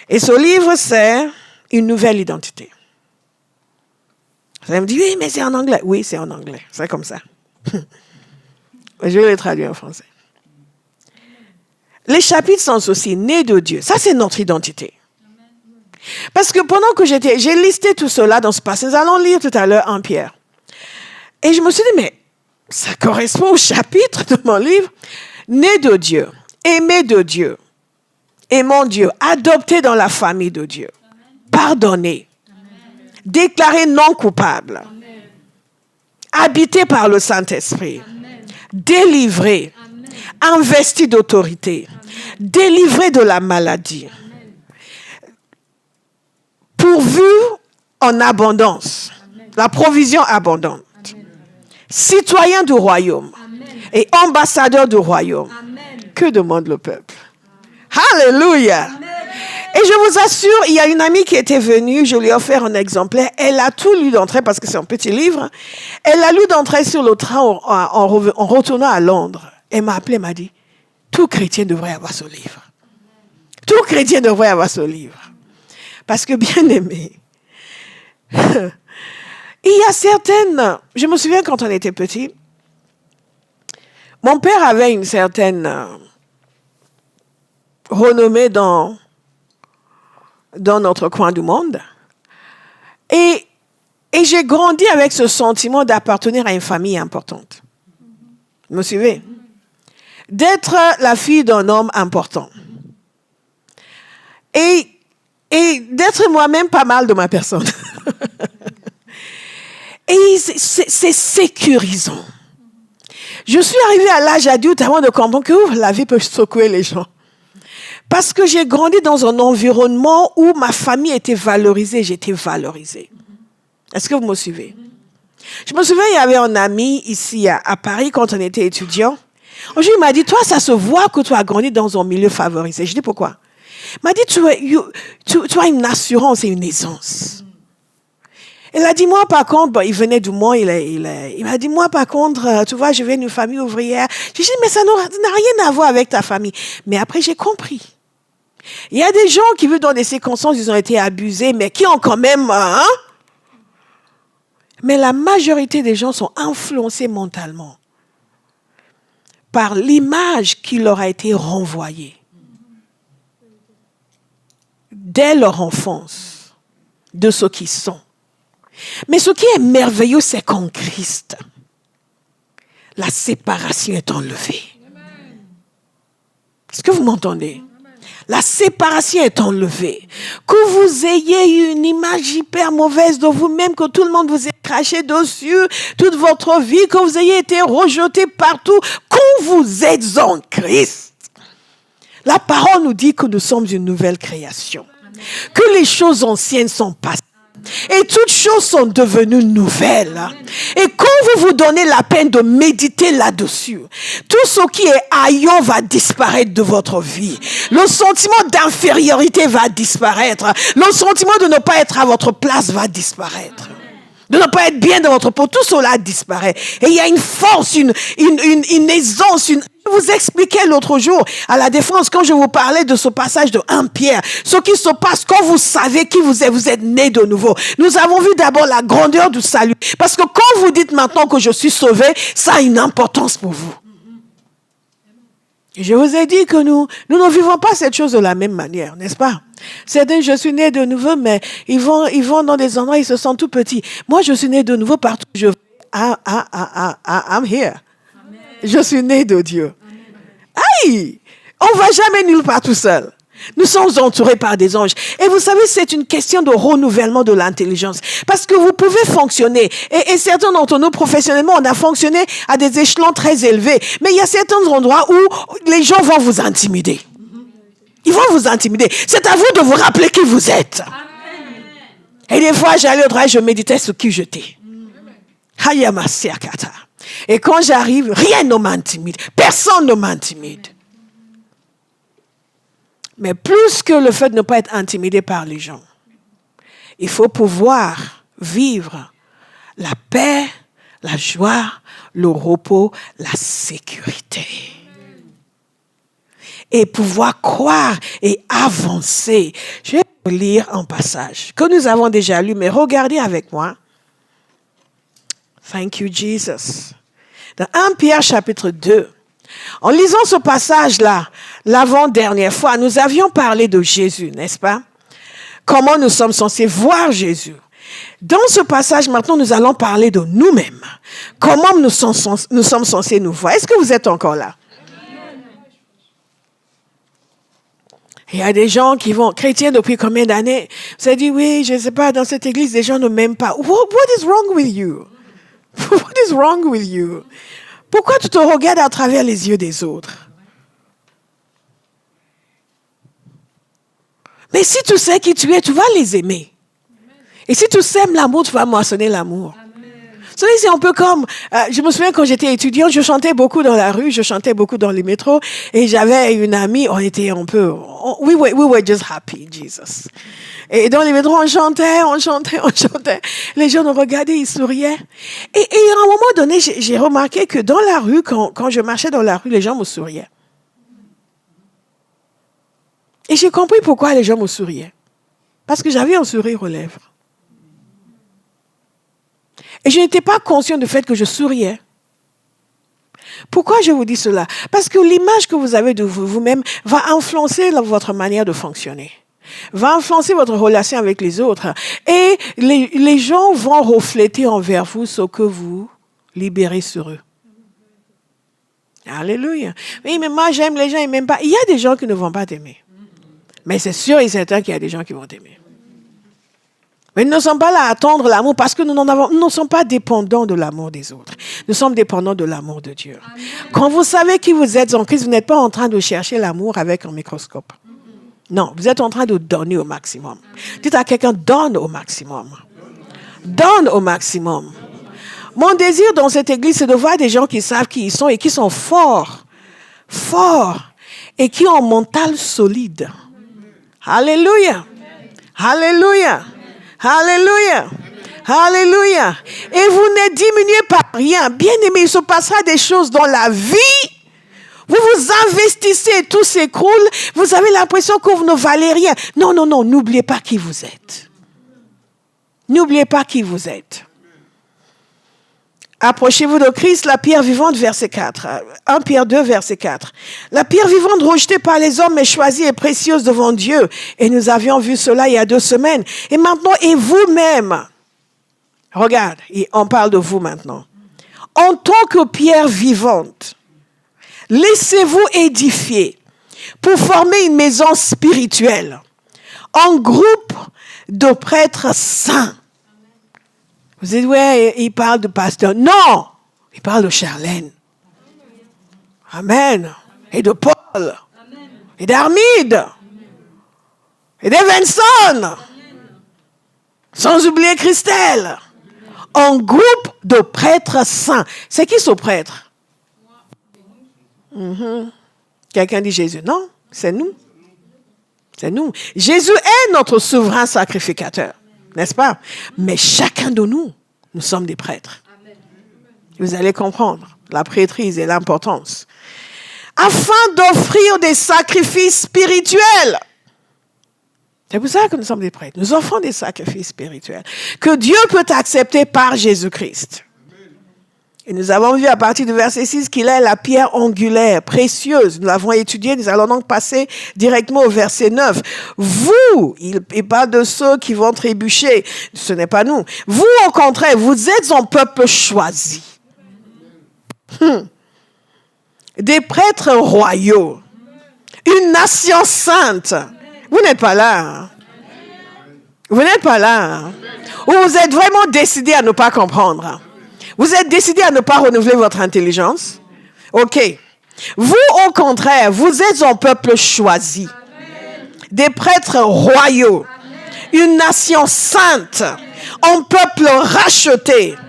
Et ce livre, c'est une nouvelle identité. Vous allez me dire, oui, mais c'est en anglais. Oui, c'est en anglais. C'est comme ça. Je vais le traduire en français. Les chapitres sont aussi nés de Dieu. Ça, c'est notre identité. Parce que pendant que j'ai listé tout cela dans ce passage, nous allons lire tout à l'heure en Pierre. Et je me suis dit, mais ça correspond au chapitre de mon livre. Né de Dieu, aimé de Dieu, aimant Dieu, adopté dans la famille de Dieu, pardonné, déclaré non coupable, habité par le Saint-Esprit, délivré, investi d'autorité, délivré de la maladie, pourvu en abondance, la provision abondante, citoyen du royaume et ambassadeur du royaume. Que demande le peuple? Alléluia! Et je vous assure, il y a une amie qui était venue, je lui ai offert un exemplaire. Elle a tout lu d'entrée parce que c'est un petit livre. Elle a lu d'entrée sur le train en retournant à Londres. Elle m'a appelé, elle m'a dit, tout chrétien devrait avoir ce livre. Tout chrétien devrait avoir ce livre. Parce que, bien aimé, il y a certaines... Je me souviens quand on était petit, mon père avait une certaine renommée dans notre coin du monde. Et j'ai grandi avec ce sentiment d'appartenir à une famille importante. Vous me suivez? D'être la fille d'un homme important. Et d'être moi-même pas mal de ma personne. Et c'est sécurisant. Je suis arrivée à l'âge adulte avant de comprendre que la vie peut secouer les gens. Parce que j'ai grandi dans un environnement où ma famille était valorisée, j'étais valorisée. Est-ce que vous me suivez? Je me souviens, il y avait un ami ici à Paris quand on était étudiant. Un jour, il m'a dit, toi, ça se voit que tu as grandi dans un milieu favorisé. Je dis, pourquoi? Il m'a dit, tu as une assurance et une aisance. Il a dit, moi, par contre, il venait du Mans, il m'a dit, moi, par contre, tu vois, je viens d'une famille ouvrière. J'ai dit, mais ça n'a rien à voir avec ta famille. Mais après, j'ai compris. Il y a des gens qui vivent dans des circonstances, ils ont été abusés, mais qui ont quand même... Mais la majorité des gens sont influencés mentalement par l'image qui leur a été renvoyée dès leur enfance de ce qu'ils sont. Mais ce qui est merveilleux, c'est qu'en Christ, la séparation est enlevée. Est-ce que vous m'entendez? La séparation est enlevée. Que vous ayez une image hyper mauvaise de vous-même, que tout le monde vous ait craché dessus toute votre vie, que vous ayez été rejeté partout, quand vous êtes en Christ, la parole nous dit que nous sommes une nouvelle création. Que les choses anciennes sont passées. Et toutes choses sont devenues nouvelles. Et quand vous vous donnez la peine de méditer là-dessus, tout ce qui est haillant va disparaître de votre vie. Le sentiment d'infériorité va disparaître. Le sentiment de ne pas être à votre place va disparaître. De ne pas être bien dans votre peau, tout cela disparaît. Et il y a une force, une aisance, Je vous expliquais l'autre jour, à la défense, quand je vous parlais de ce passage de 1 Pierre, ce qui se passe quand vous savez qui vous êtes né de nouveau. Nous avons vu d'abord la grandeur du salut. Parce que quand vous dites maintenant que je suis sauvé, ça a une importance pour vous. Je vous ai dit que nous ne vivons pas cette chose de la même manière, n'est-ce pas? Certains, je suis né de nouveau, mais ils vont dans des endroits, ils se sentent tout petits. Moi, je suis né de nouveau partout où je vais. I'm here. Amen. Je suis né de Dieu. Aïe! On ne va jamais nulle part tout seul. Nous sommes entourés par des anges. Et vous savez, c'est une question de renouvellement de l'intelligence. Parce que vous pouvez fonctionner. Et certains d'entre nous, professionnellement, on a fonctionné à des échelons très élevés. Mais il y a certains endroits où les gens vont vous intimider. Ils vont vous intimider. C'est à vous de vous rappeler qui vous êtes. Amen. Et des fois, j'allais au travail, je méditais sur qui j'étais. Et quand j'arrive, rien ne m'intimide. Personne ne m'intimide. Mais plus que le fait de ne pas être intimidé par les gens, il faut pouvoir vivre la paix, la joie, le repos, la sécurité. Et pouvoir croire et avancer. Je vais vous lire un passage que nous avons déjà lu, mais regardez avec moi. Thank you, Jesus. Dans 1 Pierre chapitre 2. En lisant ce passage-là, l'avant-dernière fois, nous avions parlé de Jésus, n'est-ce pas? Comment nous sommes censés voir Jésus. Dans ce passage, maintenant, nous allons parler de nous-mêmes. Comment nous sommes censés nous voir. Est-ce que vous êtes encore là? Il y a des gens qui vont, chrétiens depuis combien d'années? Vous avez dit, oui, je ne sais pas, dans cette église, les gens ne m'aiment pas. What is wrong with you? What is wrong with you? Pourquoi tu te regardes à travers les yeux des autres? Mais si tu sais qui tu es, tu vas les aimer. Et si tu sèmes l'amour, tu vas moissonner l'amour. c'est un peu comme, je me souviens quand j'étais étudiante, je chantais beaucoup dans la rue, je chantais beaucoup dans les métros, et j'avais une amie, on était un peu, we were just happy, Jesus. Et dans les métros, on chantait. Les gens nous regardaient, ils souriaient. Et à un moment donné, j'ai remarqué que dans la rue, quand je marchais dans la rue, les gens me souriaient. Et j'ai compris pourquoi les gens me souriaient. Parce que j'avais un sourire aux lèvres. Et je n'étais pas conscient du fait que je souriais. Pourquoi je vous dis cela? Parce que l'image que vous avez de vous-même va influencer votre manière de fonctionner, va influencer votre relation avec les autres. Et les gens vont refléter envers vous ce que vous libérez sur eux. Alléluia. Oui, mais moi j'aime les gens, ils m'aiment pas. Il y a des gens qui ne vont pas t'aimer. Mais c'est sûr et certain qu'il y a des gens qui vont t'aimer. Mais nous ne sommes pas là à attendre l'amour parce que nous ne sommes pas dépendants de l'amour des autres. Nous sommes dépendants de l'amour de Dieu. Amen. Quand vous savez qui vous êtes en Christ, vous n'êtes pas en train de chercher l'amour avec un microscope. Non, vous êtes en train de donner au maximum. Dites à quelqu'un, donne au maximum. Donne au maximum. Mon désir dans cette église, c'est de voir des gens qui savent qui ils sont et qui sont forts, et qui ont un mental solide. Alléluia. Alléluia. Alléluia. Alléluia. Et vous ne diminuez pas rien. Bien aimé, il se passera des choses dans la vie. Vous vous investissez et tout s'écroule. Vous avez l'impression que vous ne valez rien. Non, n'oubliez pas qui vous êtes. N'oubliez pas qui vous êtes. Approchez-vous de Christ, la pierre vivante, verset 4. 1 Pierre 2, verset 4. La pierre vivante rejetée par les hommes est choisie et précieuse devant Dieu. Et nous avions vu cela il y a 2 semaines. Et maintenant, et vous-même, regarde, on parle de vous maintenant. En tant que pierre vivante, laissez-vous édifier pour former une maison spirituelle, un groupe de prêtres saints. Vous dites, ouais, il parle de pasteur. Non, il parle de Charlène. Amen. Et de Paul. Amen. Et d'Armide. Et d'Evenson. Sans oublier Christelle. Un groupe de prêtres saints. C'est qui ce prêtre? Quelqu'un dit Jésus. Non, c'est nous. C'est nous. Jésus est notre souverain sacrificateur. N'est-ce pas? Mais chacun de nous, nous sommes des prêtres. Amen. Vous allez comprendre la prêtrise et l'importance. Afin d'offrir des sacrifices spirituels. C'est pour ça que nous sommes des prêtres. Nous offrons des sacrifices spirituels que Dieu peut accepter par Jésus-Christ. Et nous avons vu à partir du verset 6 qu'il est la pierre angulaire, précieuse. Nous l'avons étudié, nous allons donc passer directement au verset 9. Vous, il parle de ceux qui vont trébucher, ce n'est pas nous. Vous, au contraire, vous êtes un peuple choisi. Des prêtres royaux, une nation sainte. Vous n'êtes pas là. Hein? Vous n'êtes pas là. Hein? Ou vous êtes vraiment décidé à ne pas comprendre. Hein? Vous êtes décidé à ne pas renouveler votre intelligence? OK. Vous, au contraire, vous êtes un peuple choisi. Amen. Des prêtres royaux. Amen. Une nation sainte. Un peuple racheté. Amen.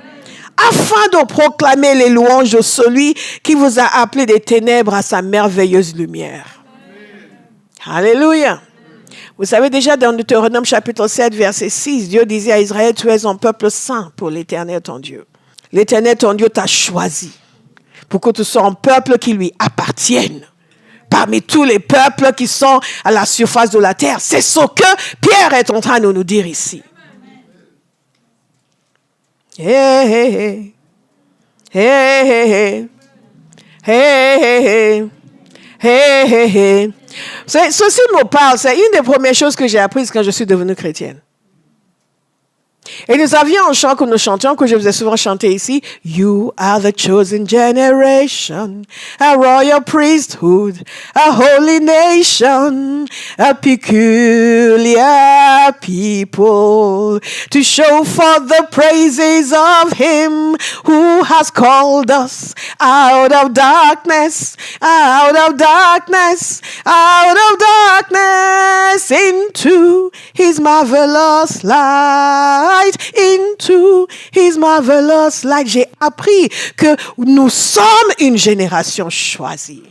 Afin de proclamer les louanges de celui qui vous a appelé des ténèbres à sa merveilleuse lumière. Amen. Alléluia. Vous savez déjà dans Deutéronome chapitre 7, verset 6, Dieu disait à Israël, tu es un peuple saint pour l'Éternel ton Dieu. L'Éternel, ton Dieu, t'a choisi pour que tu sois un peuple qui lui appartienne. Parmi tous les peuples qui sont à la surface de la terre. C'est ce que Pierre est en train de nous dire ici. Hey, hey, hey. Hey, hey, hey. Hey, hey, hey. Hey, hey, hey. Ceci me parle. C'est une des premières choses que j'ai apprises quand je suis devenue chrétienne. Et nous avions un chant que nous chantions, que je vous ai souvent chanté ici. You are the chosen generation, a royal priesthood, a holy nation, a peculiar people, to show forth the praises of him who has called us out of darkness, out of darkness, out of darkness, into His marvelous light, into His marvelous light. J'ai appris que nous sommes une génération choisie.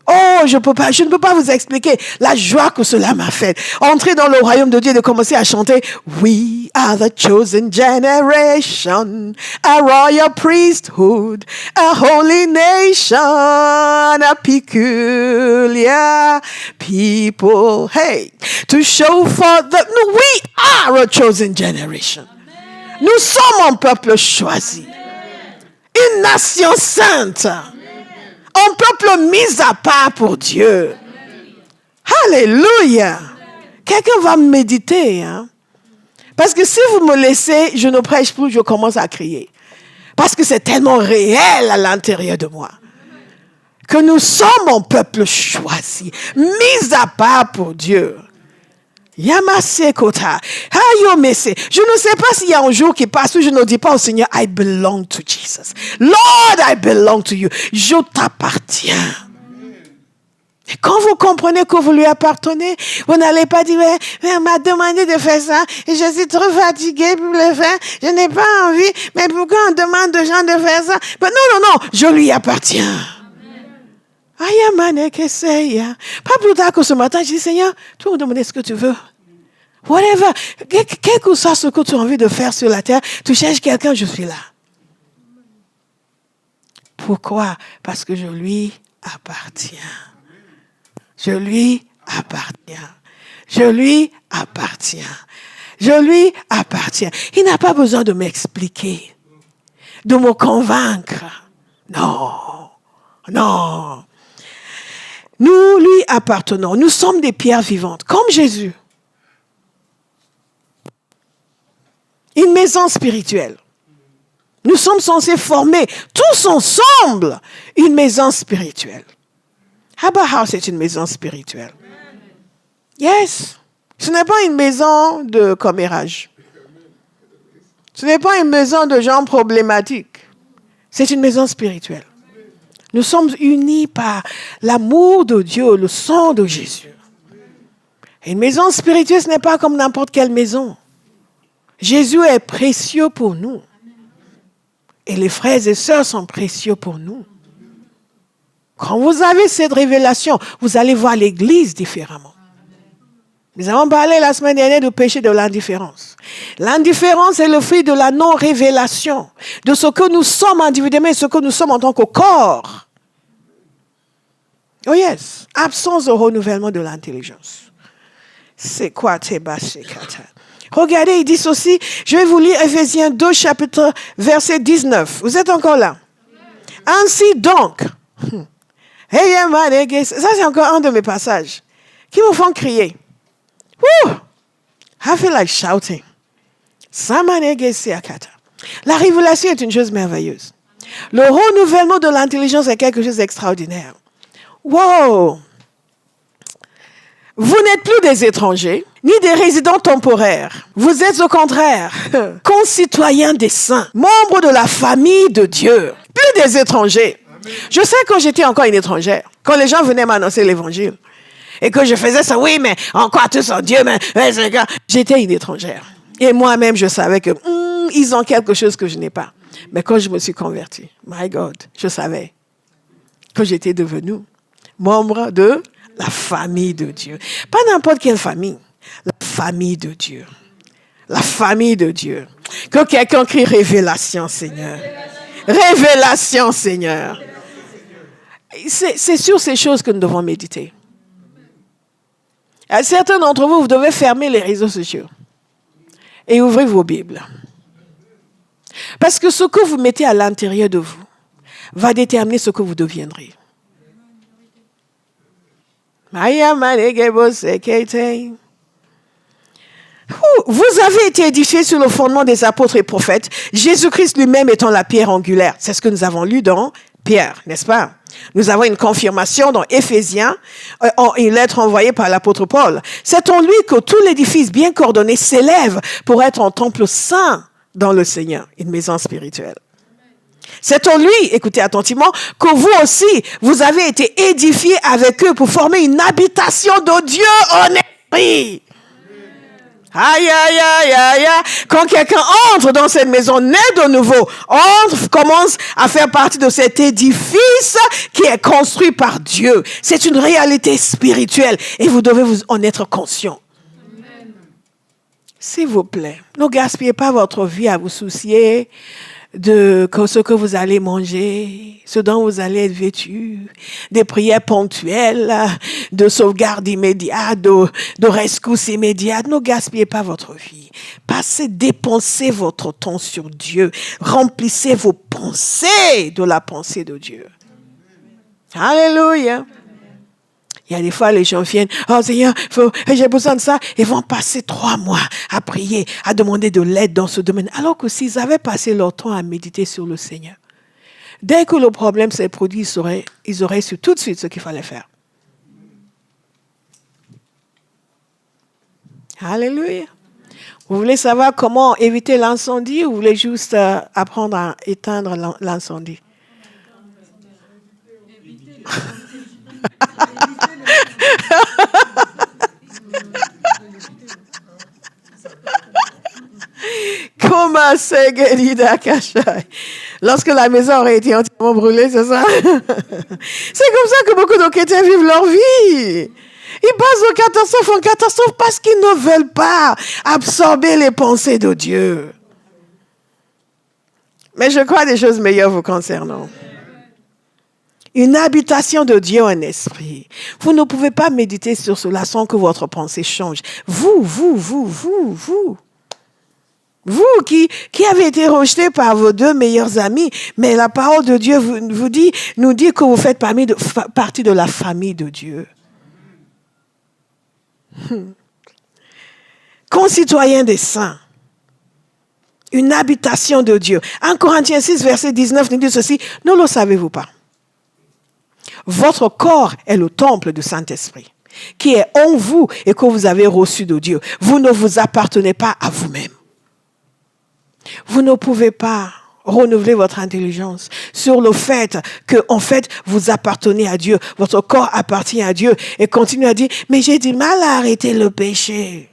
Oh, je ne peux pas vous expliquer la joie que cela m'a fait. Entrer dans le royaume de Dieu et de commencer à chanter We are the chosen generation, a royal priesthood, a holy nation, a peculiar people. Hey, to show forth that we are a chosen generation. Amen. Nous sommes un peuple choisi, une nation sainte. Un peuple mis à part pour Dieu. Alléluia. Quelqu'un va méditer. Hein? Parce que si vous me laissez, je ne prêche plus, je commence à crier. Parce que c'est tellement réel à l'intérieur de moi. Que nous sommes un peuple choisi, mis à part pour Dieu. Yamase kota. Hayomese. Je ne sais pas s'il y a un jour qui passe où je ne dis pas au Seigneur, I belong to Jesus. Lord, I belong to you. Je t'appartiens. Et quand vous comprenez que vous lui appartenez, vous n'allez pas dire, mais on m'a demandé de faire ça, et je suis trop fatiguée pour le faire, je n'ai pas envie, mais pourquoi on demande aux gens de faire ça? Mais non, je lui appartiens. Pas plus tard que ce matin, je dis, Seigneur, tu peux me demander ce que tu veux. Whatever. Quel que soit ce que tu as envie de faire sur la terre, tu cherches quelqu'un, je suis là. Pourquoi? Parce que je lui appartiens. Je lui appartiens. Je lui appartiens. Je lui appartiens. Il n'a pas besoin de m'expliquer, de me convaincre. Non. Nous lui appartenons. Nous sommes des pierres vivantes, comme Jésus. Une maison spirituelle. Nous sommes censés former tous ensemble une maison spirituelle. Abba House est une maison spirituelle. Yes. Ce n'est pas une maison de commérage. Ce n'est pas une maison de gens problématiques. C'est une maison spirituelle. Nous sommes unis par l'amour de Dieu, le sang de Jésus. Une maison spirituelle, ce n'est pas comme n'importe quelle maison. Jésus est précieux pour nous. Et les frères et sœurs sont précieux pour nous. Quand vous avez cette révélation, vous allez voir l'Église différemment. Nous avons parlé la semaine dernière du péché de l'indifférence. L'indifférence est le fruit de la non-révélation, de ce que nous sommes individuellement et ce que nous sommes en tant que corps. Oh yes, absence de renouvellement de l'intelligence. C'est quoi Tebashekata? Regardez, il dit ceci, je vais vous lire Éphésiens 2, chapitre, verset 19. Vous êtes encore là? Ainsi donc, ça c'est encore un de mes passages qui me font crier. Woo! I feel like shouting. La révélation est une chose merveilleuse. Le renouvellement de l'intelligence est quelque chose d'extraordinaire. Wow! Vous n'êtes plus des étrangers, ni des résidents temporaires. Vous êtes au contraire concitoyens des saints, membres de la famille de Dieu. Plus des étrangers. Amen. Je sais quand j'étais encore une étrangère, quand les gens venaient m'annoncer l'évangile, et que je faisais ça, oui, mais en quoi tous en Dieu, mais j'étais une étrangère. Et moi-même, je savais que ils ont quelque chose que je n'ai pas. Mais quand je me suis convertie, my God, je savais que j'étais devenue membre de la famille de Dieu. Pas n'importe quelle famille. La famille de Dieu. La famille de Dieu. Que quelqu'un crie révélation, Seigneur. Révélation, Seigneur. C'est sur ces choses que nous devons méditer. Certains d'entre vous, vous devez fermer les réseaux sociaux et ouvrir vos Bibles. Parce que ce que vous mettez à l'intérieur de vous va déterminer ce que vous deviendrez. Vous avez été édifiés sur le fondement des apôtres et prophètes, Jésus-Christ lui-même étant la pierre angulaire. C'est ce que nous avons lu dans Pierre, n'est-ce pas? Nous avons une confirmation dans Éphésiens, une lettre envoyée par l'apôtre Paul. C'est en lui que tout l'édifice bien coordonné s'élève pour être un temple saint dans le Seigneur, une maison spirituelle. C'est en lui, écoutez attentivement, que vous aussi, vous avez été édifiés avec eux pour former une habitation de Dieu en esprit. Aïe, aïe, aïe, aïe, aïe. Quand quelqu'un entre dans cette maison, naît de nouveau, commence à faire partie de cet édifice qui est construit par Dieu. C'est une réalité spirituelle et vous devez vous en être conscient. Amen. S'il vous plaît, ne gaspillez pas votre vie à vous soucier de ce que vous allez manger, ce dont vous allez être vêtu, des prières ponctuelles, de sauvegarde immédiate, de rescousse immédiate. Ne gaspillez pas votre vie. Dépensez votre temps sur Dieu. Remplissez vos pensées de la pensée de Dieu. Alléluia. Il y a des fois, les gens viennent, oh Seigneur, j'ai besoin de ça. Ils vont passer 3 mois à prier, à demander de l'aide dans ce domaine. Alors que s'ils avaient passé leur temps à méditer sur le Seigneur, dès que le problème s'est produit, ils auraient su tout de suite ce qu'il fallait faire. Alléluia. Vous voulez savoir comment éviter l'incendie ou vous voulez juste apprendre à éteindre l'incendie? Lorsque la maison aurait été entièrement brûlée, c'est ça? C'est comme ça que beaucoup de chrétiens vivent leur vie. Ils passent de catastrophe en catastrophe parce qu'ils ne veulent pas absorber les pensées de Dieu. Mais je crois des choses meilleures vous concernant. Une habitation de Dieu en esprit. Vous ne pouvez pas méditer sur cela sans que votre pensée change. Vous qui avez été rejetés par vos 2 meilleurs amis, mais la parole de Dieu nous dit que vous faites partie de la famille de Dieu. Concitoyens des saints. Une habitation de Dieu. 1 Corinthiens 6, verset 19 nous dit ceci. Ne le savez-vous pas? Votre corps est le temple du Saint-Esprit, qui est en vous et que vous avez reçu de Dieu. Vous ne vous appartenez pas à vous-même. Vous ne pouvez pas renouveler votre intelligence sur le fait que, en fait, vous appartenez à Dieu. Votre corps appartient à Dieu et continue à dire, mais j'ai du mal à arrêter le péché.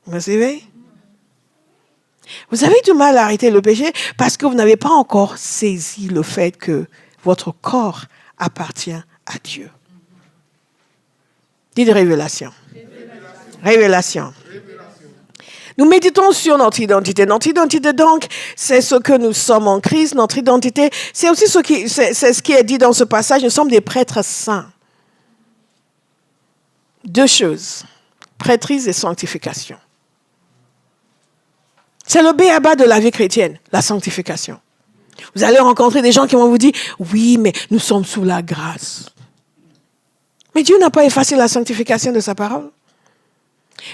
Vous savez? Vous avez du mal à arrêter le péché parce que vous n'avez pas encore saisi le fait que votre corps appartient à Dieu. Dites révélation. Révélation. Nous méditons sur notre identité. Notre identité, donc, c'est ce que nous sommes en Christ. Notre identité, c'est aussi ce qui est dit dans ce passage. Nous sommes des prêtres saints. 2 choses. Prêtrise et sanctification. C'est le b.a.-ba de la vie chrétienne, la sanctification. Vous allez rencontrer des gens qui vont vous dire, oui, mais nous sommes sous la grâce. Mais Dieu n'a pas effacé la sanctification de sa parole.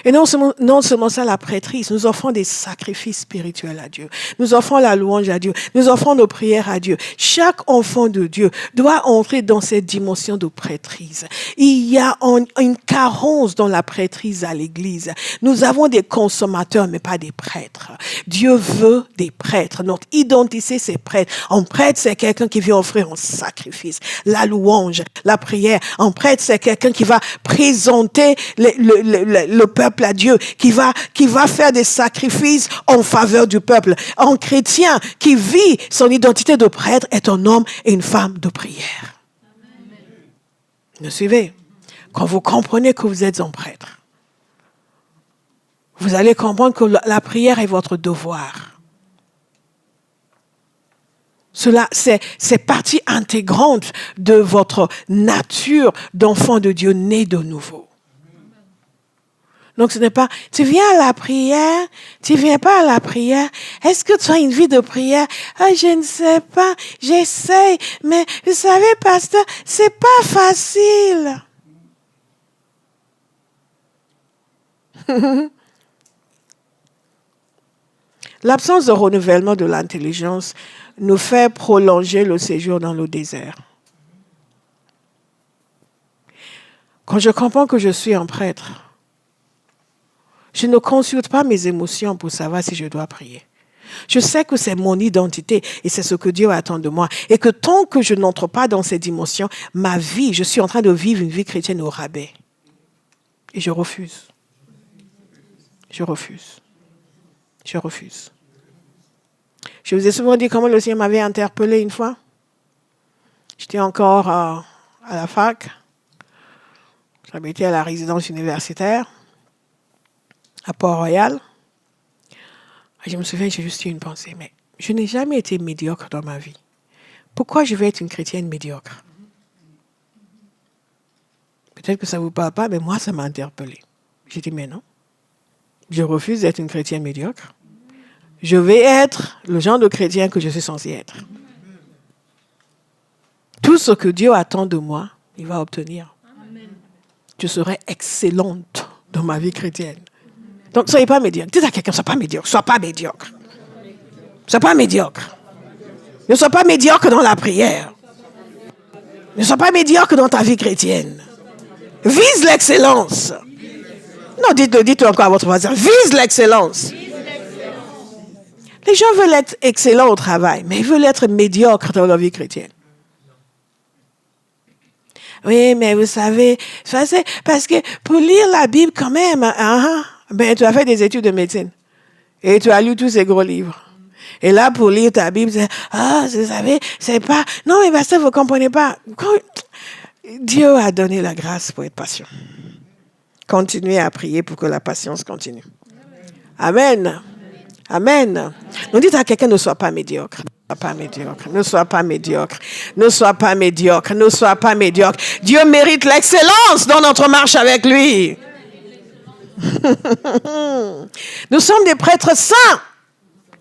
Et non seulement ça, la prêtrise, nous offrons des sacrifices spirituels à Dieu. Nous offrons la louange à Dieu. Nous offrons nos prières à Dieu. Chaque enfant de Dieu doit entrer dans cette dimension de prêtrise. Il y a une carence dans la prêtrise à l'Église. Nous avons des consommateurs, mais pas des prêtres. Dieu veut des prêtres. Notre identité, c'est prêtre. Un prêtre, c'est quelqu'un qui vient offrir un sacrifice. La louange, la prière. Un prêtre, c'est quelqu'un qui va présenter le peuple à Dieu, qui va faire des sacrifices en faveur du peuple. Un chrétien qui vit son identité de prêtre est un homme et une femme de prière. Amen. Me suivez? Quand vous comprenez que vous êtes un prêtre, vous allez comprendre que la prière est votre devoir. Cela, c'est partie intégrante de votre nature d'enfant de Dieu né de nouveau. Donc, ce n'est pas, tu viens à la prière, tu viens pas à la prière. Est-ce que tu as une vie de prière? Ah, je ne sais pas, j'essaie, mais vous savez, pasteur, c'est pas facile. L'absence de renouvellement de l'intelligence nous fait prolonger le séjour dans le désert. Quand je comprends que je suis un prêtre, je ne consulte pas mes émotions pour savoir si je dois prier. Je sais que c'est mon identité et c'est ce que Dieu attend de moi. Et que tant que je n'entre pas dans ces dimensions, ma vie, je suis en train de vivre une vie chrétienne au rabais. Et je refuse. Je refuse. Je refuse. Je vous ai souvent dit comment le Seigneur m'avait interpellé une fois. J'étais encore à la fac. J'habitais à la résidence universitaire à Port-Royal. Et je me souviens, j'ai juste eu une pensée, mais je n'ai jamais été médiocre dans ma vie. Pourquoi je vais être une chrétienne médiocre? Peut-être que ça ne vous parle pas, mais moi, ça m'a interpellée. J'ai dit, mais non. Je refuse d'être une chrétienne médiocre. Je vais être le genre de chrétien que je suis censé être. Tout ce que Dieu attend de moi, il va obtenir. Je serai excellente dans ma vie chrétienne. Donc, soyez pas médiocre. Dites à quelqu'un, sois pas médiocre. Sois pas médiocre. Sois pas médiocre. Ne sois pas médiocre dans la prière. Ne sois pas médiocre dans ta vie chrétienne. Vise l'excellence. Non, dites-le encore à votre voisin. Vise l'excellence. Les gens veulent être excellents au travail, mais ils veulent être médiocres dans leur vie chrétienne. Oui, mais vous savez, parce que pour lire la Bible quand même, ben, tu as fait des études de médecine. Et tu as lu tous ces gros livres. Et là, pour lire ta Bible, vous savez, c'est pas... Non, mais pasteur, vous ne comprenez pas. Dieu a donné la grâce pour être patient. Continuez à prier pour que la patience continue. Amen. Amen. Nous dites à quelqu'un, ne sois pas médiocre. Ne sois pas médiocre. Ne sois pas médiocre. Ne sois pas médiocre. Dieu mérite l'excellence dans notre marche avec lui. Nous sommes des prêtres saints.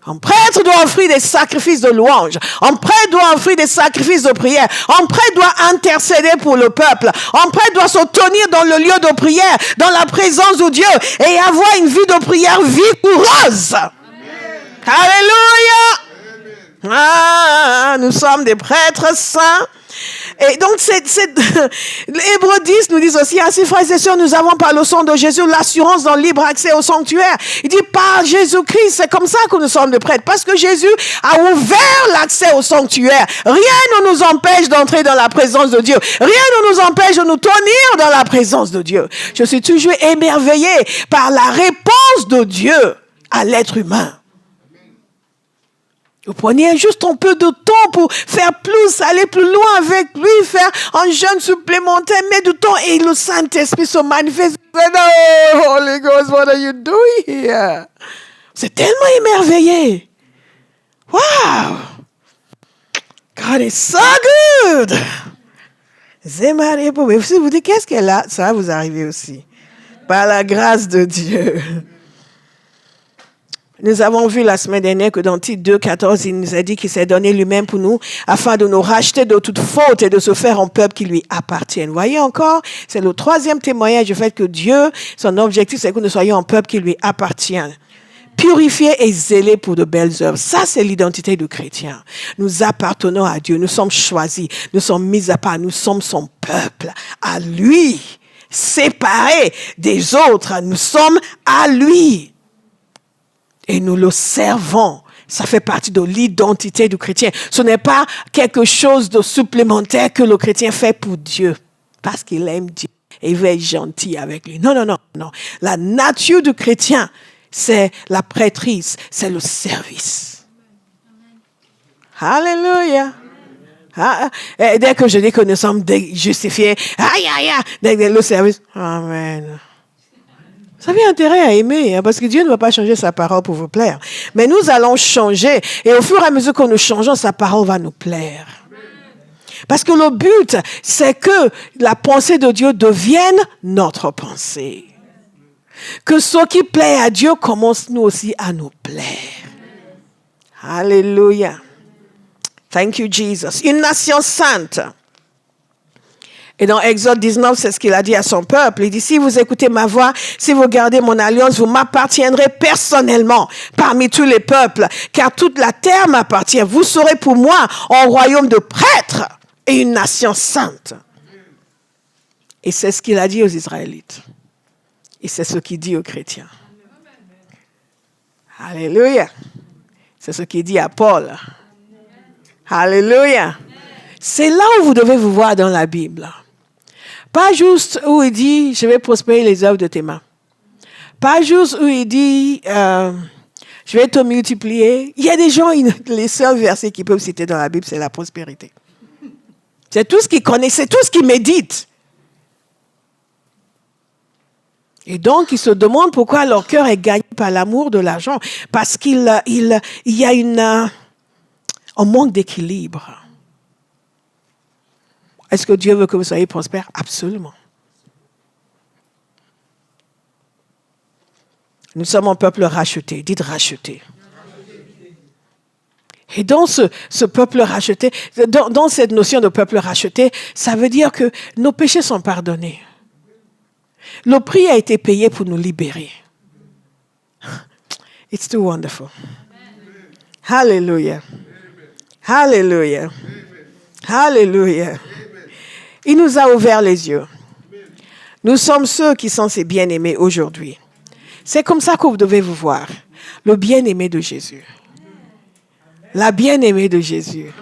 Un prêtre doit offrir des sacrifices de louange. Un prêtre doit offrir des sacrifices de prière. Un prêtre doit intercéder pour le peuple. Un prêtre doit se tenir dans le lieu de prière, dans la présence de Dieu et avoir une vie de prière vigoureuse. Alléluia. Nous sommes des prêtres saints. Et donc, l'Hébreux 10 nous dit aussi, ainsi frères et sœurs, nous avons par le sang de Jésus l'assurance d'un libre accès au sanctuaire. Il dit, par Jésus-Christ, c'est comme ça que nous sommes des prêtres. Parce que Jésus a ouvert l'accès au sanctuaire. Rien ne nous empêche d'entrer dans la présence de Dieu. Rien ne nous empêche de nous tenir dans la présence de Dieu. Je suis toujours émerveillé par la réponse de Dieu à l'être humain. Vous preniez juste un peu de temps pour faire plus, aller plus loin avec lui, faire un jeûne supplémentaire, mettre du temps et le Saint-Esprit se manifeste. Oh, Holy Ghost, what are you doing here? C'est tellement émerveillé. Wow! God is so good! Mais si vous dites, qu'est-ce qu'elle a? Ça va vous arriver aussi. Par la grâce de Dieu. Nous avons vu la semaine dernière que dans Tite 2,14, il nous a dit qu'il s'est donné lui-même pour nous afin de nous racheter de toute faute et de se faire un peuple qui lui appartienne. Voyez encore, c'est le troisième témoignage du fait que Dieu, son objectif, c'est que nous soyons un peuple qui lui appartient. Purifié et zélé pour de belles œuvres. Ça, c'est l'identité du chrétien. Nous appartenons à Dieu. Nous sommes choisis. Nous sommes mis à part. Nous sommes son peuple. À lui. Séparés des autres. Nous sommes à lui. Et nous le servons. Ça fait partie de l'identité du chrétien. Ce n'est pas quelque chose de supplémentaire que le chrétien fait pour Dieu. Parce qu'il aime Dieu. Et il veut être gentil avec lui. Non. La nature du chrétien, c'est la prêtrise, c'est le service. Alléluia. Et dès que je dis que nous sommes justifiés, dès le service, amen. Vous avez intérêt à aimer, parce que Dieu ne va pas changer sa parole pour vous plaire. Mais nous allons changer, et au fur et à mesure que nous changeons, sa parole va nous plaire. Parce que le but, c'est que la pensée de Dieu devienne notre pensée. Que ce qui plaît à Dieu commence nous aussi à nous plaire. Alléluia. Thank you, Jesus. Une nation sainte. Et dans Exode 19, c'est ce qu'il a dit à son peuple. Il dit, si vous écoutez ma voix, si vous gardez mon alliance, vous m'appartiendrez personnellement parmi tous les peuples, car toute la terre m'appartient. Vous serez pour moi un royaume de prêtres et une nation sainte. Et c'est ce qu'il a dit aux Israélites. Et c'est ce qu'il dit aux chrétiens. Alléluia. C'est ce qu'il dit à Paul. Alléluia. C'est là où vous devez vous voir dans la Bible. Pas juste où il dit, je vais prospérer les œuvres de tes mains. Pas juste où il dit, je vais te multiplier. Il y a des gens, les seuls versets qu'ils peuvent citer dans la Bible, c'est la prospérité. C'est tout ce qu'ils connaissent, c'est tout ce qu'ils méditent. Et donc, ils se demandent pourquoi leur cœur est gagné par l'amour de l'argent. Parce qu'il y a un manque d'équilibre. Est-ce que Dieu veut que vous soyez prospères? Absolument. Nous sommes un peuple racheté. Dites racheté. Et dans ce peuple racheté, dans cette notion de peuple racheté, ça veut dire que nos péchés sont pardonnés. Le prix a été payé pour nous libérer. It's too wonderful. Hallelujah. Hallelujah. Hallelujah. Il nous a ouvert les yeux. Nous sommes ceux qui sont ses bien-aimés aujourd'hui. C'est comme ça que vous devez vous voir. Le bien-aimé de Jésus. La bien-aimée de Jésus.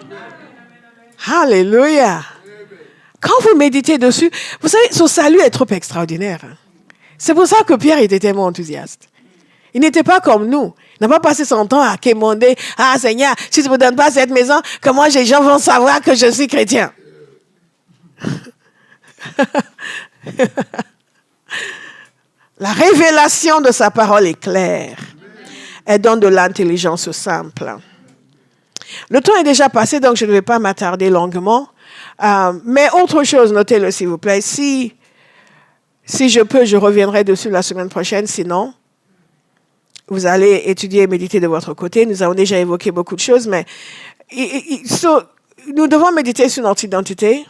Hallelujah. Quand vous méditez dessus, vous savez, son salut est trop extraordinaire. C'est pour ça que Pierre était tellement enthousiaste. Il n'était pas comme nous. Il n'a pas passé son temps à quémander. Ah Seigneur, si tu ne me donnes pas cette maison, comment les gens vont savoir que je suis chrétien? La révélation de sa parole est claire. Elle donne de l'intelligence simple. Le temps est déjà passé, donc je ne vais pas m'attarder longuement. Mais autre chose, notez-le s'il vous plaît. Si je peux, je reviendrai dessus la semaine prochaine. Sinon, vous allez étudier et méditer de votre côté. Nous avons déjà évoqué beaucoup de choses, mais nous devons méditer sur notre identité.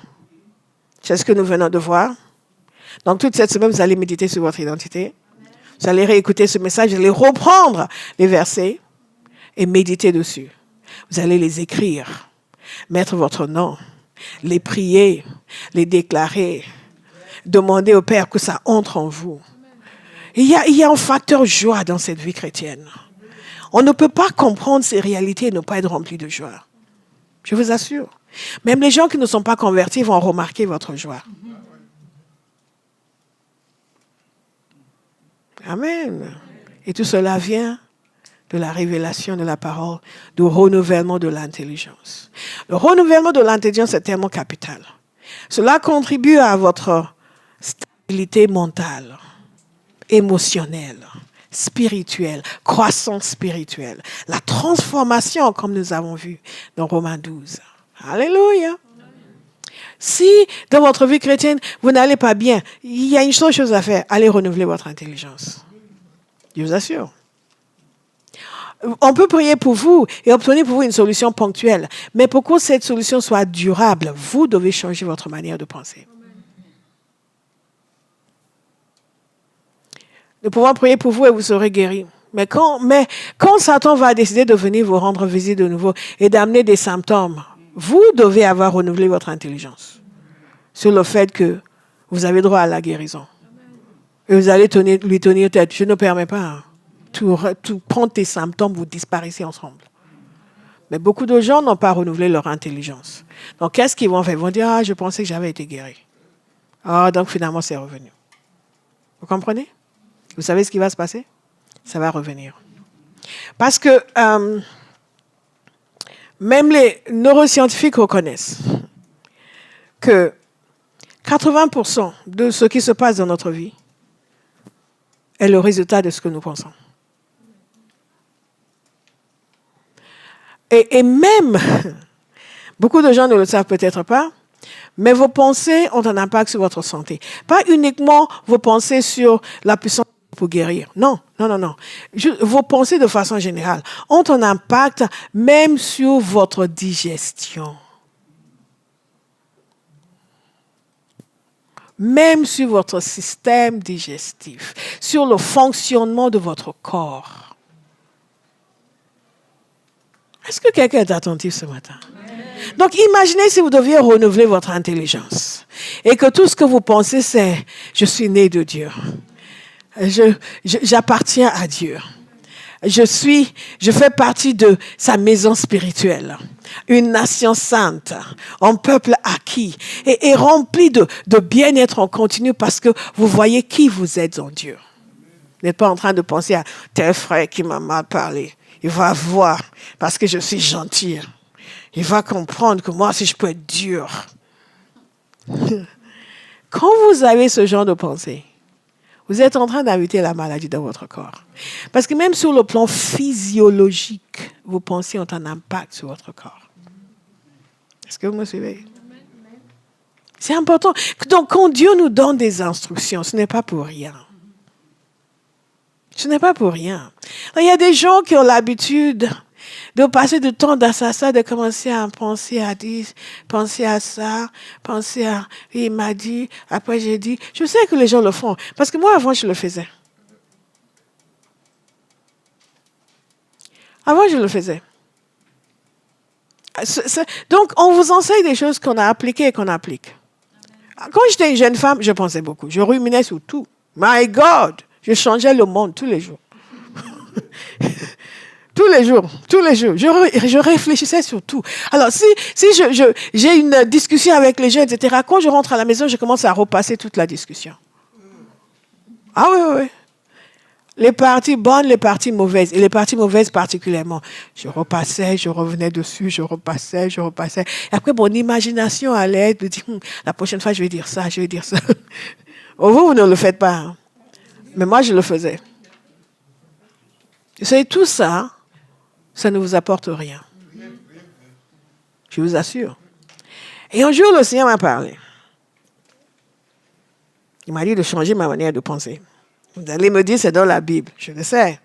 C'est ce que nous venons de voir. Donc, toute cette semaine, vous allez méditer sur votre identité. Vous allez réécouter ce message, vous allez reprendre les versets et méditer dessus. Vous allez les écrire, mettre votre nom, les prier, les déclarer, demander au Père que ça entre en vous. Il y a un facteur joie dans cette vie chrétienne. On ne peut pas comprendre ces réalités et ne pas être rempli de joie. Je vous assure. Même les gens qui ne sont pas convertis vont remarquer votre joie. Amen. Et tout cela vient de la révélation de la parole, du renouvellement de l'intelligence. Le renouvellement de l'intelligence est tellement capital. Cela contribue à votre stabilité mentale, émotionnelle, spirituelle, croissance spirituelle. La transformation, comme nous avons vu dans Romains 12. Alléluia. Si dans votre vie chrétienne, vous n'allez pas bien, il y a une seule chose à faire, allez renouveler votre intelligence. Je vous assure. On peut prier pour vous et obtenir pour vous une solution ponctuelle. Mais pour que cette solution soit durable, vous devez changer votre manière de penser. Nous pouvons prier pour vous et vous serez guéris. Mais quand Satan va décider de venir vous rendre visite de nouveau et d'amener des symptômes, vous devez avoir renouvelé votre intelligence sur le fait que vous avez droit à la guérison. Et vous allez lui tenir tête. Je ne permets pas. Hein. Tout prendre tes symptômes, vous disparaissez ensemble. Mais beaucoup de gens n'ont pas renouvelé leur intelligence. Donc, qu'est-ce qu'ils vont faire? Ils vont dire, je pensais que j'avais été guéri. Donc finalement, c'est revenu. Vous comprenez? Vous savez ce qui va se passer? Ça va revenir. Parce que même les neuroscientifiques reconnaissent que 80% de ce qui se passe dans notre vie est le résultat de ce que nous pensons. Et même, beaucoup de gens ne le savent peut-être pas, mais vos pensées ont un impact sur votre santé. Pas uniquement vos pensées sur la puissance pour guérir. Non. Vos pensées de façon générale ont un impact même sur votre digestion. Même sur votre système digestif, sur le fonctionnement de votre corps. Est-ce que quelqu'un est attentif ce matin? Donc, imaginez si vous deviez renouveler votre intelligence et que tout ce que vous pensez, c'est « je suis né de Dieu ». J'appartiens à Dieu. Je fais partie de sa maison spirituelle. Une nation sainte, un peuple acquis et rempli de bien-être en continu parce que vous voyez qui vous êtes en Dieu. Vous n'êtes pas en train de penser à tel frère qui m'a mal parlé. Il va voir, parce que je suis gentil. Il va comprendre que moi aussi, je peux être dur. Quand vous avez ce genre de pensée, vous êtes en train d'inviter la maladie dans votre corps. Parce que même sur le plan physiologique, vos pensées ont un impact sur votre corps. Est-ce que vous me suivez? C'est important. Donc, quand Dieu nous donne des instructions, ce n'est pas pour rien. Ce n'est pas pour rien. Il y a des gens qui ont l'habitude de passer du temps dans ça, de commencer à penser à dire, penser à ça, penser à... Il m'a dit, après j'ai dit... Je sais que les gens le font. Parce que moi, avant, je le faisais. Avant, je le faisais. Donc, on vous enseigne des choses qu'on a appliquées et qu'on applique. Quand j'étais une jeune femme, je pensais beaucoup. Je ruminais sur tout. My God! Je changeais le monde tous les jours. Tous les jours. Je réfléchissais sur tout. Alors, si j'ai une discussion avec les gens, etc., quand je rentre à la maison, je commence à repasser toute la discussion. Ah oui. Les parties bonnes, les parties mauvaises. Et les parties mauvaises particulièrement. Je repassais, je revenais dessus, je repassais. Et après, mon imagination allait me dire, la prochaine fois, je vais dire ça. Vous ne le faites pas. Hein. Mais moi, je le faisais. Vous savez, tout ça, ça ne vous apporte rien. Je vous assure. Et un jour, le Seigneur m'a parlé. Il m'a dit de changer ma manière de penser. Vous allez me dire, c'est dans la Bible. Je le sais.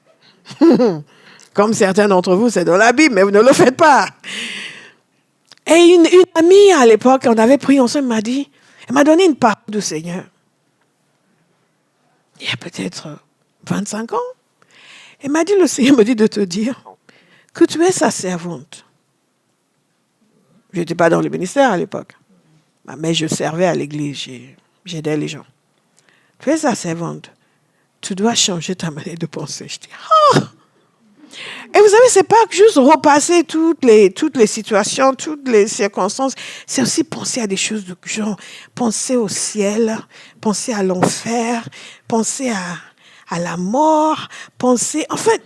Comme certains d'entre vous, c'est dans la Bible, mais vous ne le faites pas. Et une amie à l'époque, on avait pris ensemble, elle m'a donné une parole du Seigneur. Il y a peut-être 25 ans. Elle m'a dit, le Seigneur me dit de te dire que tu es sa servante. Je n'étais pas dans le ministère à l'époque. Mais je servais à l'église, j'aidais les gens. Tu es sa servante. Tu dois changer ta manière de penser. Je dis, oh! Et vous savez, ce n'est pas juste repasser toutes les situations, toutes les circonstances. C'est aussi penser à des choses de genre, penser au ciel, penser à l'enfer, penser à la mort, penser... En fait,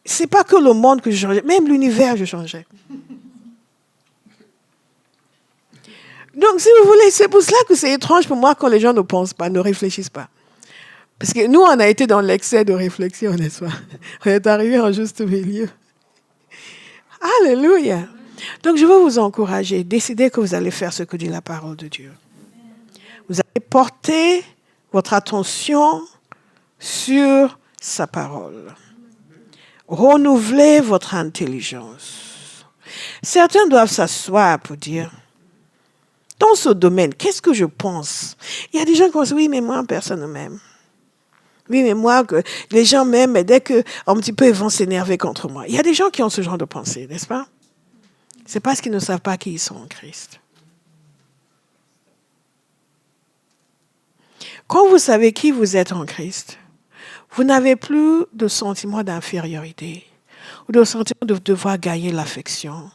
ce n'est pas que le monde que je changeais, même l'univers, je changeais. Donc, si vous voulez, c'est pour cela que c'est étrange pour moi quand les gens ne pensent pas, ne réfléchissent pas. Parce que nous, on a été dans l'excès de réflexion, n'est-ce pas? On est arrivé en juste milieu. Alléluia. Donc, je veux vous encourager. Décidez que vous allez faire ce que dit la parole de Dieu. Vous allez porter votre attention sur sa parole. Renouvelez votre intelligence. Certains doivent s'asseoir pour dire, dans ce domaine, qu'est-ce que je pense? Il y a des gens qui pensent, oui, mais moi, personne ne m'aime. Oui, mais moi, que les gens m'aiment, mais dès qu'un petit peu, ils vont s'énerver contre moi. Il y a des gens qui ont ce genre de pensée, n'est-ce pas? C'est parce qu'ils ne savent pas qui ils sont en Christ. Quand vous savez qui vous êtes en Christ, vous n'avez plus de sentiment d'infériorité, ou de sentiment de devoir gagner l'affection,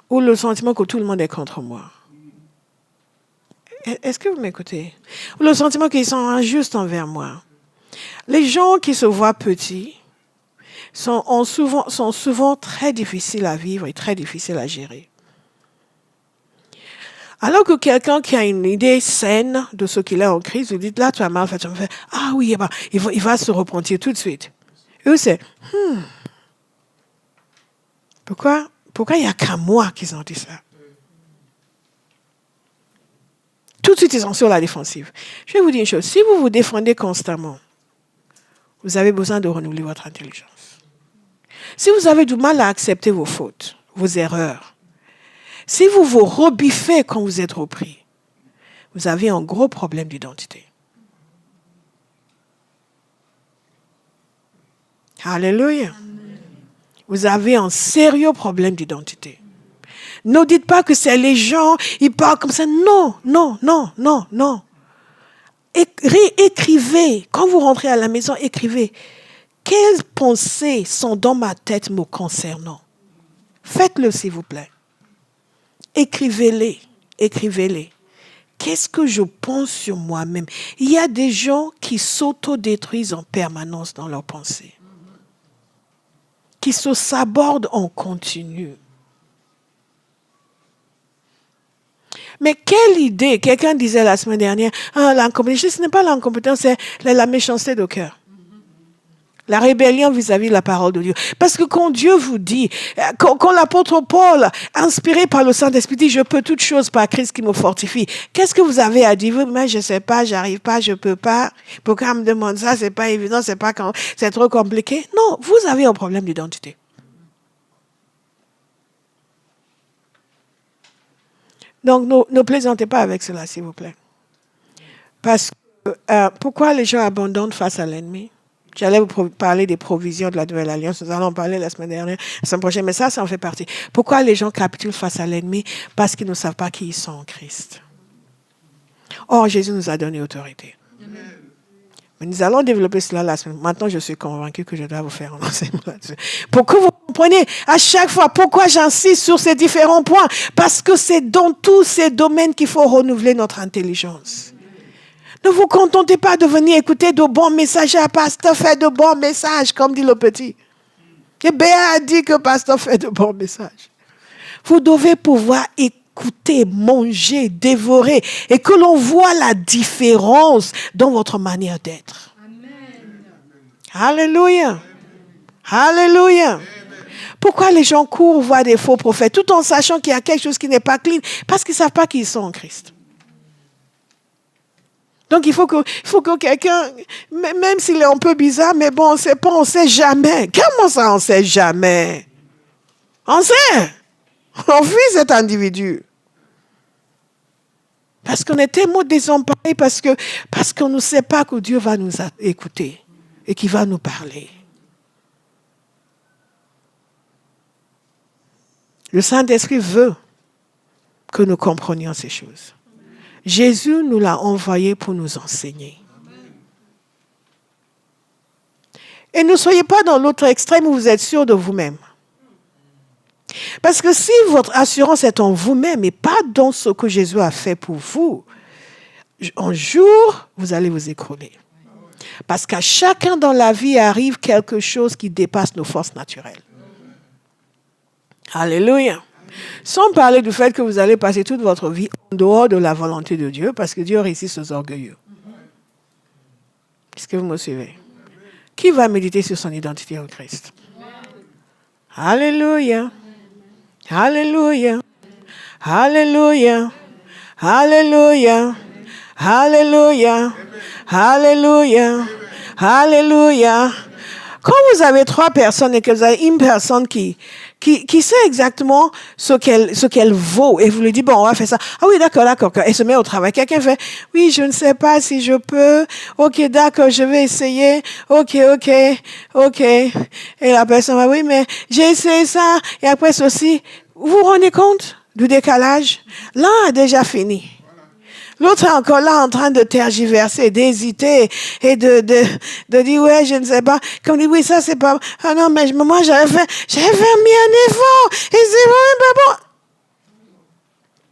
ou le sentiment que tout le monde est contre moi. Est-ce que vous m'écoutez? Ou le sentiment qu'ils sont injustes envers moi. Les gens qui se voient petits sont souvent très difficiles à vivre et très difficiles à gérer. Alors que quelqu'un qui a une idée saine de ce qu'il est en Christ, vous dites, là, tu as mal fait, tu me fais, ah oui, il va se repentir tout de suite. Et vous, c'est, pourquoi il n'y a qu'à moi qu'ils ont dit ça? Tout de suite, ils sont sur la défensive. Je vais vous dire une chose, si vous vous défendez constamment, vous avez besoin de renouveler votre intelligence. Si vous avez du mal à accepter vos fautes, vos erreurs, si vous vous rebiffez quand vous êtes repris, vous avez un gros problème d'identité. Alléluia. Vous avez un sérieux problème d'identité. Ne dites pas que c'est les gens, ils parlent comme ça. Non. Écrivez. Quand vous rentrez à la maison, écrivez. Quelles pensées sont dans ma tête me concernant? Faites-le, s'il vous plaît. Écrivez-les. qu'est-ce que je pense sur moi-même? Il y a des gens qui s'autodétruisent en permanence dans leurs pensées, qui se sabordent en continu. Mais quelle idée! Quelqu'un disait la semaine dernière, l'incompétence, ce n'est pas l'incompétence, c'est la méchanceté de cœur. La rébellion vis-à-vis de la parole de Dieu. Parce que quand Dieu vous dit, quand l'apôtre Paul, inspiré par le Saint-Esprit, dit « Je peux toutes choses par Christ qui me fortifie », qu'est-ce que vous avez à dire? Mais je ne sais pas, j'arrive pas, je ne peux pas. Pourquoi on me demande ça? C'est pas évident, c'est trop compliqué. Non, vous avez un problème d'identité. Donc, ne plaisantez pas avec cela, s'il vous plaît. Parce que, pourquoi les gens abandonnent face à l'ennemi? J'allais vous parler des provisions de la Nouvelle Alliance. Nous allons en parler la semaine dernière, la semaine prochaine, mais ça en fait partie. Pourquoi les gens capitulent face à l'ennemi? Parce qu'ils ne savent pas qui ils sont en Christ. Or, Jésus nous a donné autorité. Mais nous allons développer cela la semaine. Maintenant, je suis convaincu que je dois vous faire un enseignement là-dessus. Pour que vous compreniez à chaque fois pourquoi j'insiste sur ces différents points. Parce que c'est dans tous ces domaines qu'il faut renouveler notre intelligence. Ne vous contentez pas de venir écouter de bons messages. Pasteur fait de bons messages, comme dit le petit. Et Béa a dit que pasteur fait de bons messages. Vous devez pouvoir écouter, manger, dévorer, et que l'on voit la différence dans votre manière d'être. Amen. Alléluia. Alléluia. Amen. Pourquoi les gens courent voir des faux prophètes, tout en sachant qu'il y a quelque chose qui n'est pas clean? Parce qu'ils ne savent pas qu'ils sont en Christ. Donc, il faut que quelqu'un, même s'il est un peu bizarre, mais bon, on ne sait pas, on ne sait jamais. Comment ça, on ne sait jamais? On sait. On fuit cet individu. Parce qu'on est tellement désemparés, parce qu'on ne sait pas que Dieu va nous écouter et qu'il va nous parler. Le Saint-Esprit veut que nous comprenions ces choses. Jésus nous l'a envoyé pour nous enseigner. Et ne soyez pas dans l'autre extrême où vous êtes sûr de vous-même. Parce que si votre assurance est en vous-même et pas dans ce que Jésus a fait pour vous, un jour, vous allez vous écrouler. Parce qu'à chacun dans la vie arrive quelque chose qui dépasse nos forces naturelles. Alléluia. Sans parler du fait que vous allez passer toute votre vie en dehors de la volonté de Dieu, parce que Dieu résiste aux orgueilleux. Est-ce que vous me suivez? Qui va méditer sur son identité en Christ? Alléluia. Alléluia. Alléluia. Alléluia. Alléluia. Alléluia. Alléluia. Quand vous avez 3 personnes et que vous avez une personne qui sait exactement ce qu'elle vaut, et vous lui dites, bon, on va faire ça. Ah oui, d'accord. Elle se met au travail. Quelqu'un fait, oui, je ne sais pas si je peux. Ok, d'accord, je vais essayer. Ok. Et la personne va, oui, mais j'ai essayé ça. Et après ceci, vous vous rendez compte du décalage? L'un a déjà fini. L'autre est encore là en train de tergiverser, d'hésiter et de dire, ouais, je ne sais pas. Comme dit, oui, ça, c'est pas... Ah non, mais moi, j'avais mis un effort. Et c'est vraiment pas bon.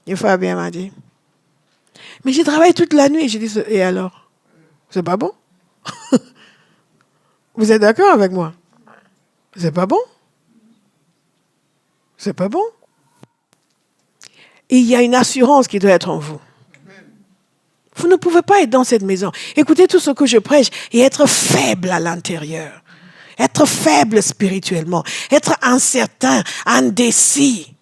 Une fois, bien m'a dit. Mais j'ai travaillé toute la nuit. J'ai dit, et alors? C'est pas bon? Vous êtes d'accord avec moi? C'est pas bon? C'est pas bon? Et il y a une assurance qui doit être en vous. Vous ne pouvez pas être dans cette maison, écouter tout ce que je prêche et être faible à l'intérieur. Être faible spirituellement. Être incertain, indécis.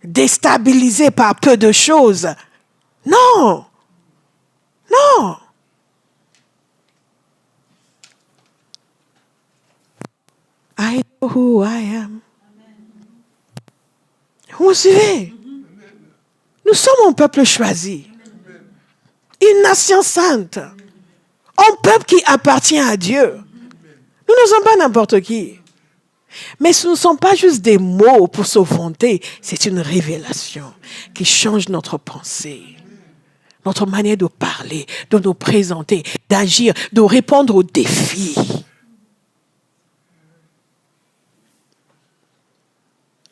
Déstabilisé par peu de choses. Non. Non. I know who I am. Vous me suivez? Nous sommes un peuple choisi. Une nation sainte. Un peuple qui appartient à Dieu. Nous ne sommes pas n'importe qui. Mais ce ne sont pas juste des mots pour se vanter. C'est une révélation qui change notre pensée. Notre manière de parler, de nous présenter, d'agir, de répondre aux défis.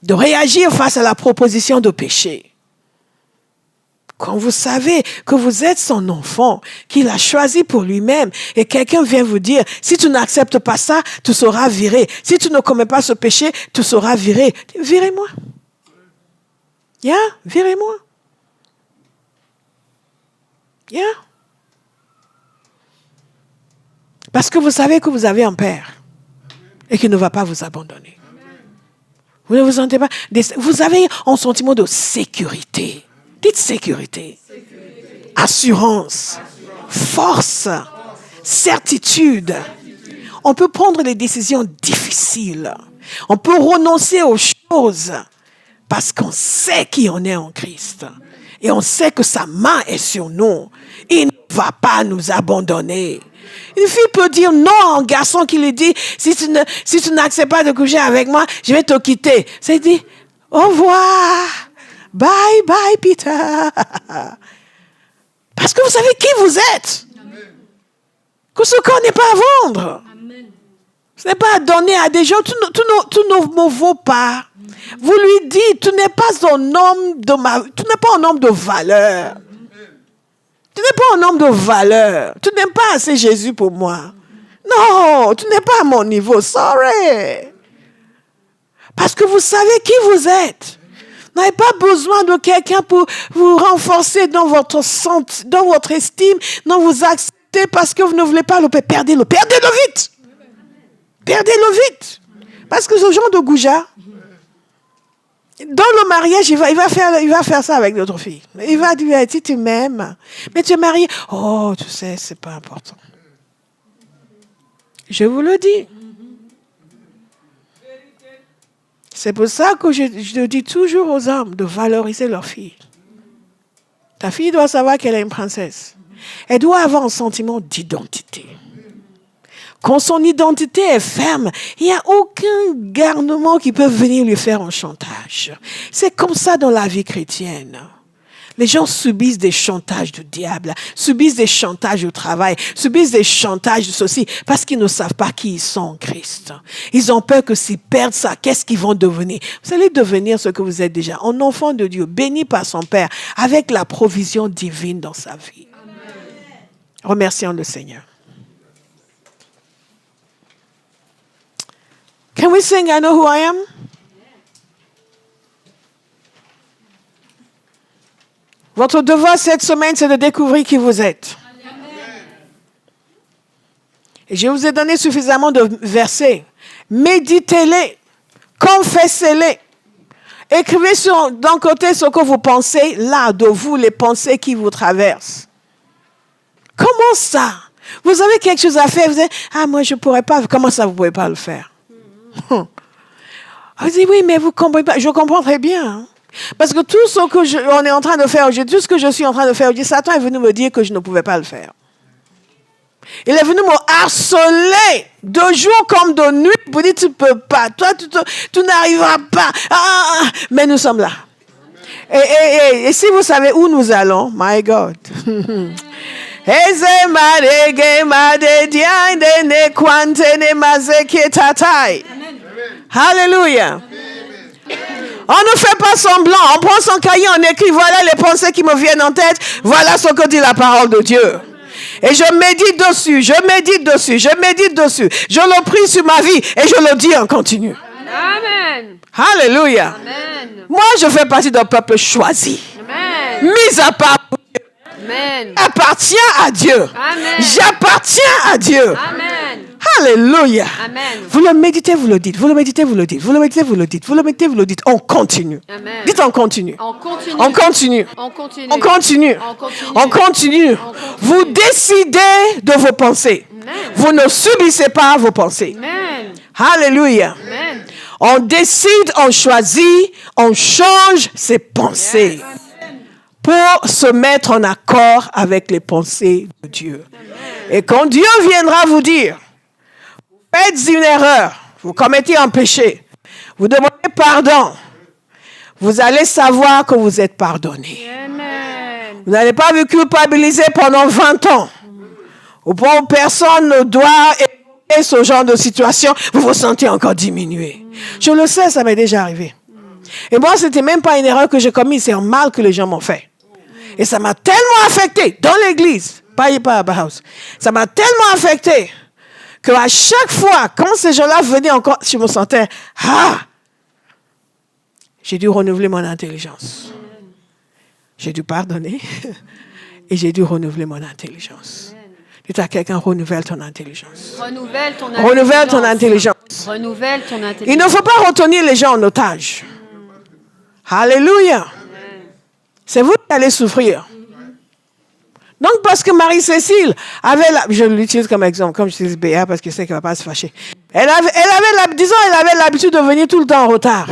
De réagir face à la proposition de péché. Quand vous savez que vous êtes son enfant, qu'il a choisi pour lui-même, et quelqu'un vient vous dire, si tu n'acceptes pas ça, tu seras viré. Si tu ne commets pas ce péché, tu seras viré. Virez-moi. Virez-moi. Parce que vous savez que vous avez un père et qu'il ne va pas vous abandonner. Vous ne vous sentez pas... Vous avez un sentiment de sécurité. Dites sécurité. Assurance. Force. Certitude. On peut prendre des décisions difficiles. On peut renoncer aux choses parce qu'on sait qui on est en Christ. Et on sait que sa main est sur nous. Il ne va pas nous abandonner. Une fille peut dire non à un garçon qui lui dit, si tu n'acceptes pas de coucher avec moi, je vais te quitter. C'est dit, au revoir. Bye bye Peter. Parce que vous savez qui vous êtes. Que ce corps n'est pas à vendre. Ce n'est pas à donner à des gens. Tout ne vaut pas. Vous lui dites, tu n'es pas un homme de valeur. Tu n'es pas un homme de valeur. Tu n'es pas assez Jésus pour moi. Non, tu n'es pas à mon niveau. Sorry. Parce que vous savez qui vous êtes. Vous n'avez pas besoin de quelqu'un pour vous renforcer dans votre estime, dans vous accepter parce que vous ne voulez pas le perdre. Perdez-le vite. Perdez-le vite. Parce que ce genre de goujat, dans le mariage, il va faire ça avec d'autres filles. Il va dire, si tu m'aimes, mais tu es marié. Oh, tu sais, c'est pas important. Je vous le dis. C'est pour ça que je dis toujours aux hommes de valoriser leur fille. Ta fille doit savoir qu'elle est une princesse. Elle doit avoir un sentiment d'identité. Quand son identité est ferme, il n'y a aucun garnement qui peut venir lui faire un chantage. C'est comme ça dans la vie chrétienne. Les gens subissent des chantages du diable, subissent des chantages au travail, subissent des chantages de ceci, parce qu'ils ne savent pas qui ils sont en Christ. Ils ont peur que s'ils perdent ça, qu'est-ce qu'ils vont devenir? Vous allez devenir ce que vous êtes déjà, un enfant de Dieu, béni par son Père, avec la provision divine dans sa vie. Amen. Remercions le Seigneur. Can we sing I Know Who I Am? Votre devoir cette semaine, c'est de découvrir qui vous êtes. Amen. Et je vous ai donné suffisamment de versets. Méditez-les, confessez-les. Écrivez d'un côté ce que vous pensez, là, de vous, les pensées qui vous traversent. Comment ça? Vous avez quelque chose à faire, vous dites, moi je ne pourrais pas. Comment ça, vous ne pouvez pas le faire? Vous dites, oui, mais vous ne comprenez pas. Je comprends très bien. Hein. Parce que tout ce qu'on est en train de faire aujourd'hui, tout ce que je suis en train de faire aujourd'hui, Satan est venu me dire que je ne pouvais pas le faire. Il est venu me harceler de jour comme de nuit pour dire tu ne peux pas, toi tu n'arriveras pas. Mais nous sommes là. Et si vous savez où nous allons, my God. Alléluia. On ne fait pas semblant. On prend son cahier, on écrit, voilà les pensées qui me viennent en tête. Voilà ce que dit la parole de Dieu. Et je médite dessus, je médite dessus, je médite dessus. Je le prie sur ma vie et je le dis en continu. Amen. Alléluia. Amen. Moi, je fais partie d'un peuple choisi. Amen. Mis à part pour Dieu. Amen. J'appartiens à Dieu. Amen. J'appartiens à Dieu. Amen. Alléluia. Amen. Vous le méditez, vous le dites. Vous le méditez, vous le dites. Vous le méditez, vous le dites. Vous le méditez, vous le dites. On continue. Amen. Dites on continue. On continue. On continue. On continue. On continue. On continue. On continue. Vous décidez de vos pensées. Amen. Vous ne subissez pas vos pensées. Amen. Alléluia. Amen. On décide, on choisit, on change ses pensées pour se mettre en accord avec les pensées de Dieu. Et quand Dieu viendra vous dire, vous faites une erreur, vous commettez un péché, vous demandez pardon, vous allez savoir que vous êtes pardonné. Amen. Vous n'allez pas vous culpabiliser pendant 20 ans. Au point où personne ne doit évoquer ce genre de situation, vous vous sentez encore diminué. Je le sais, ça m'est déjà arrivé. Et moi, ce n'était même pas une erreur que j'ai commise, c'est un mal que les gens m'ont fait. Et ça m'a tellement affecté dans l'église, pas à Bauhaus. Ça m'a tellement affecté qu'à chaque fois, quand ces gens-là venaient encore, je me sentais, j'ai dû renouveler mon intelligence. J'ai dû pardonner et j'ai dû renouveler mon intelligence. Dis à quelqu'un, renouvelle ton intelligence. Renouvelle ton intelligence. Renouvelle ton intelligence. Renouvelle ton intelligence. Il ne faut pas retenir les gens en otage. Alléluia. C'est vous qui allez souffrir. Donc, parce que Marie-Cécile avait, je l'utilise comme exemple, comme j'utilise Béa parce que je sais qu'elle ne va pas se fâcher. Elle avait l'habitude de venir tout le temps en retard.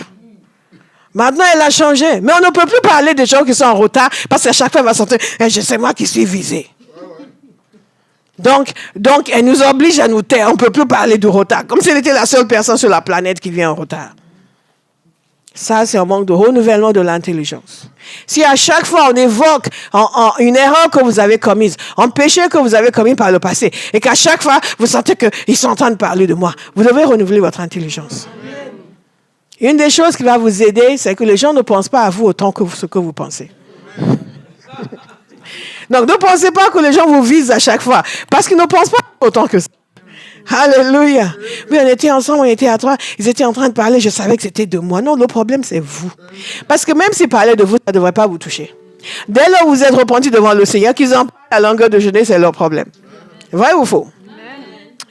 Maintenant, elle a changé. Mais on ne peut plus parler des gens qui sont en retard parce qu'à chaque fois, elle va sentir, c'est moi qui suis visée. Donc, elle nous oblige à nous taire. On ne peut plus parler du retard. Comme si elle était la seule personne sur la planète qui vient en retard. Ça, c'est un manque de renouvellement de l'intelligence. Si à chaque fois on évoque une erreur que vous avez commise, un péché que vous avez commis par le passé, et qu'à chaque fois vous sentez qu'ils sont en train de parler de moi, vous devez renouveler votre intelligence. Une des choses qui va vous aider, c'est que les gens ne pensent pas à vous autant que ce que vous pensez. Donc ne pensez pas que les gens vous visent à chaque fois, parce qu'ils ne pensent pas autant que ça. Alléluia. Oui, on était ensemble, on était à trois. Ils étaient en train de parler, je savais que c'était de moi. Non, le problème, c'est vous. Parce que même s'ils parlaient de vous, ça ne devrait pas vous toucher. Dès lors où vous êtes repentis devant le Seigneur, qu'ils en parlent à longueur de journée, c'est leur problème. Vrai ou faux?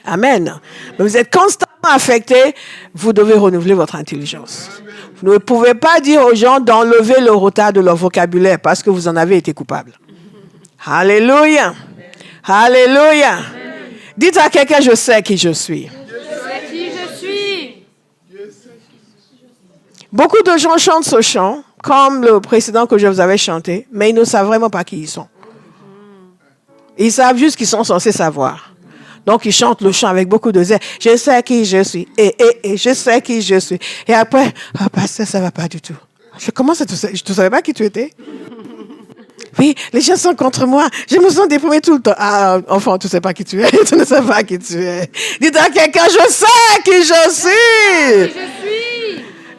Amen. Mais vous êtes constamment affectés, vous devez renouveler votre intelligence. Vous ne pouvez pas dire aux gens d'enlever le retard de leur vocabulaire parce que vous en avez été coupable. Alléluia. Alléluia. Dites à quelqu'un, je sais qui je suis. Je sais qui je suis. Beaucoup de gens chantent ce chant, comme le précédent que je vous avais chanté, mais ils ne savent vraiment pas qui ils sont. Ils savent juste qu'ils sont censés savoir. Donc, ils chantent le chant avec beaucoup de zèle. Je sais qui je suis. Et je sais qui je suis. Et après, pasteur, ça ne va pas du tout. Comment ça, je ne savais pas qui tu étais? Oui, les gens sont contre moi. Je me sens déprimée tout le temps. Enfant, tu ne sais pas qui tu es. Tu ne sais pas qui tu es. Dites à quelqu'un, je sais qui je suis.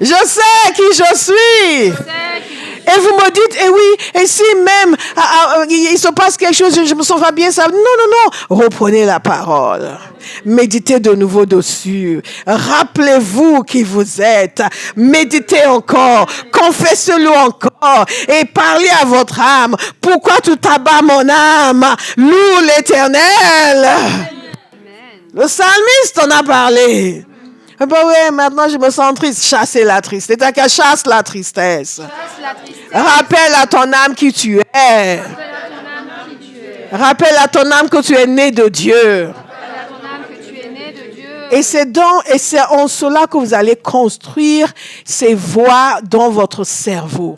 Je sais qui je suis. Et vous me dites, oui, et si même il se passe quelque chose, je me sens pas bien, ça. Non. Reprenez la parole. Méditez de nouveau dessus. Rappelez-vous qui vous êtes. Méditez encore. Confessez-le encore. Et parlez à votre âme. Pourquoi tu t'abats, mon âme? Loue l'Éternel. Le psalmiste en a parlé. Maintenant je me sens triste. Chassez la tristesse. Chasse la tristesse. Rappelle à ton âme qui tu es. Rappelle à ton âme que tu es né de Dieu. Et c'est en cela que vous allez construire ces voies dans votre cerveau.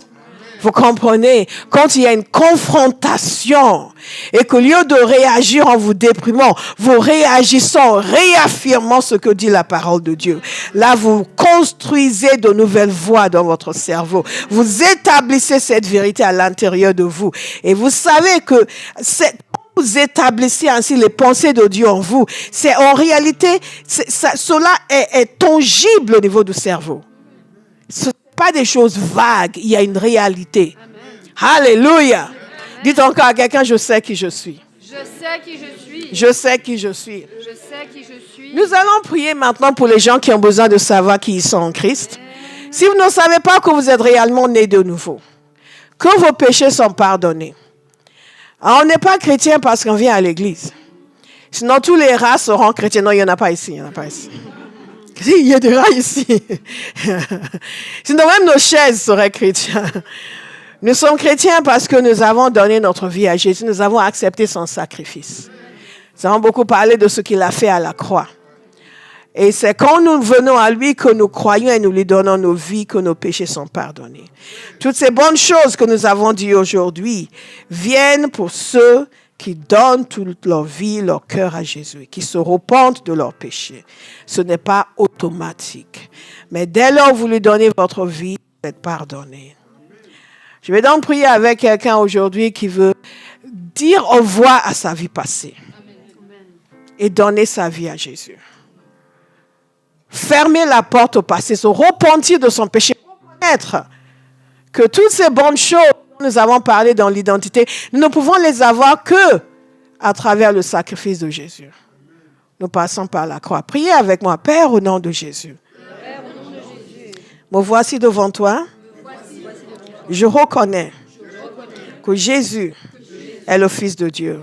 Vous comprenez? Quand il y a une confrontation et qu'au lieu de réagir en vous déprimant, vous réagissez en réaffirmant ce que dit la parole de Dieu. Là, vous construisez de nouvelles voies dans votre cerveau. Vous établissez cette vérité à l'intérieur de vous. Et vous savez que vous établissez ainsi les pensées de Dieu en vous. C'est en réalité, cela est tangible au niveau du cerveau. Ce n'est pas des choses vagues, il y a une réalité. Amen. Alléluia. Amen. Dites encore à quelqu'un, je sais qui je suis. Je sais qui je suis. Je sais qui je suis. Je sais qui je suis. Nous allons prier maintenant pour les gens qui ont besoin de savoir qui ils sont en Christ. Amen. Si vous ne savez pas que vous êtes réellement nés de nouveau, que vos péchés sont pardonnés. Alors, on n'est pas chrétien parce qu'on vient à l'église. Sinon, tous les rats seront chrétiens. Non, il n'y en a pas ici. Il n'y en a pas ici. Il y a des rats ici. Sinon, même nos chaises seraient chrétiens. Nous sommes chrétiens parce que nous avons donné notre vie à Jésus. Nous avons accepté son sacrifice. Nous avons beaucoup parlé de ce qu'il a fait à la croix. Et c'est quand nous venons à lui que nous croyons et nous lui donnons nos vies que nos péchés sont pardonnés. Toutes ces bonnes choses que nous avons dites aujourd'hui viennent pour ceux qui donnent toute leur vie, leur cœur à Jésus, qui se repentent de leurs péchés. Ce n'est pas automatique. Mais dès lors que vous lui donnez votre vie, vous êtes pardonné. Je vais donc prier avec quelqu'un aujourd'hui qui veut dire au revoir à sa vie passée et donner sa vie à Jésus. Fermer la porte au passé, se repentir de son péché, reconnaître que toutes ces bonnes choses nous avons parlé dans l'identité, nous ne pouvons les avoir que à travers le sacrifice de Jésus. Nous passons par la croix. Priez avec moi, Père, au nom de Jésus. Me voici devant toi. Je reconnais que Jésus est le Fils de Dieu,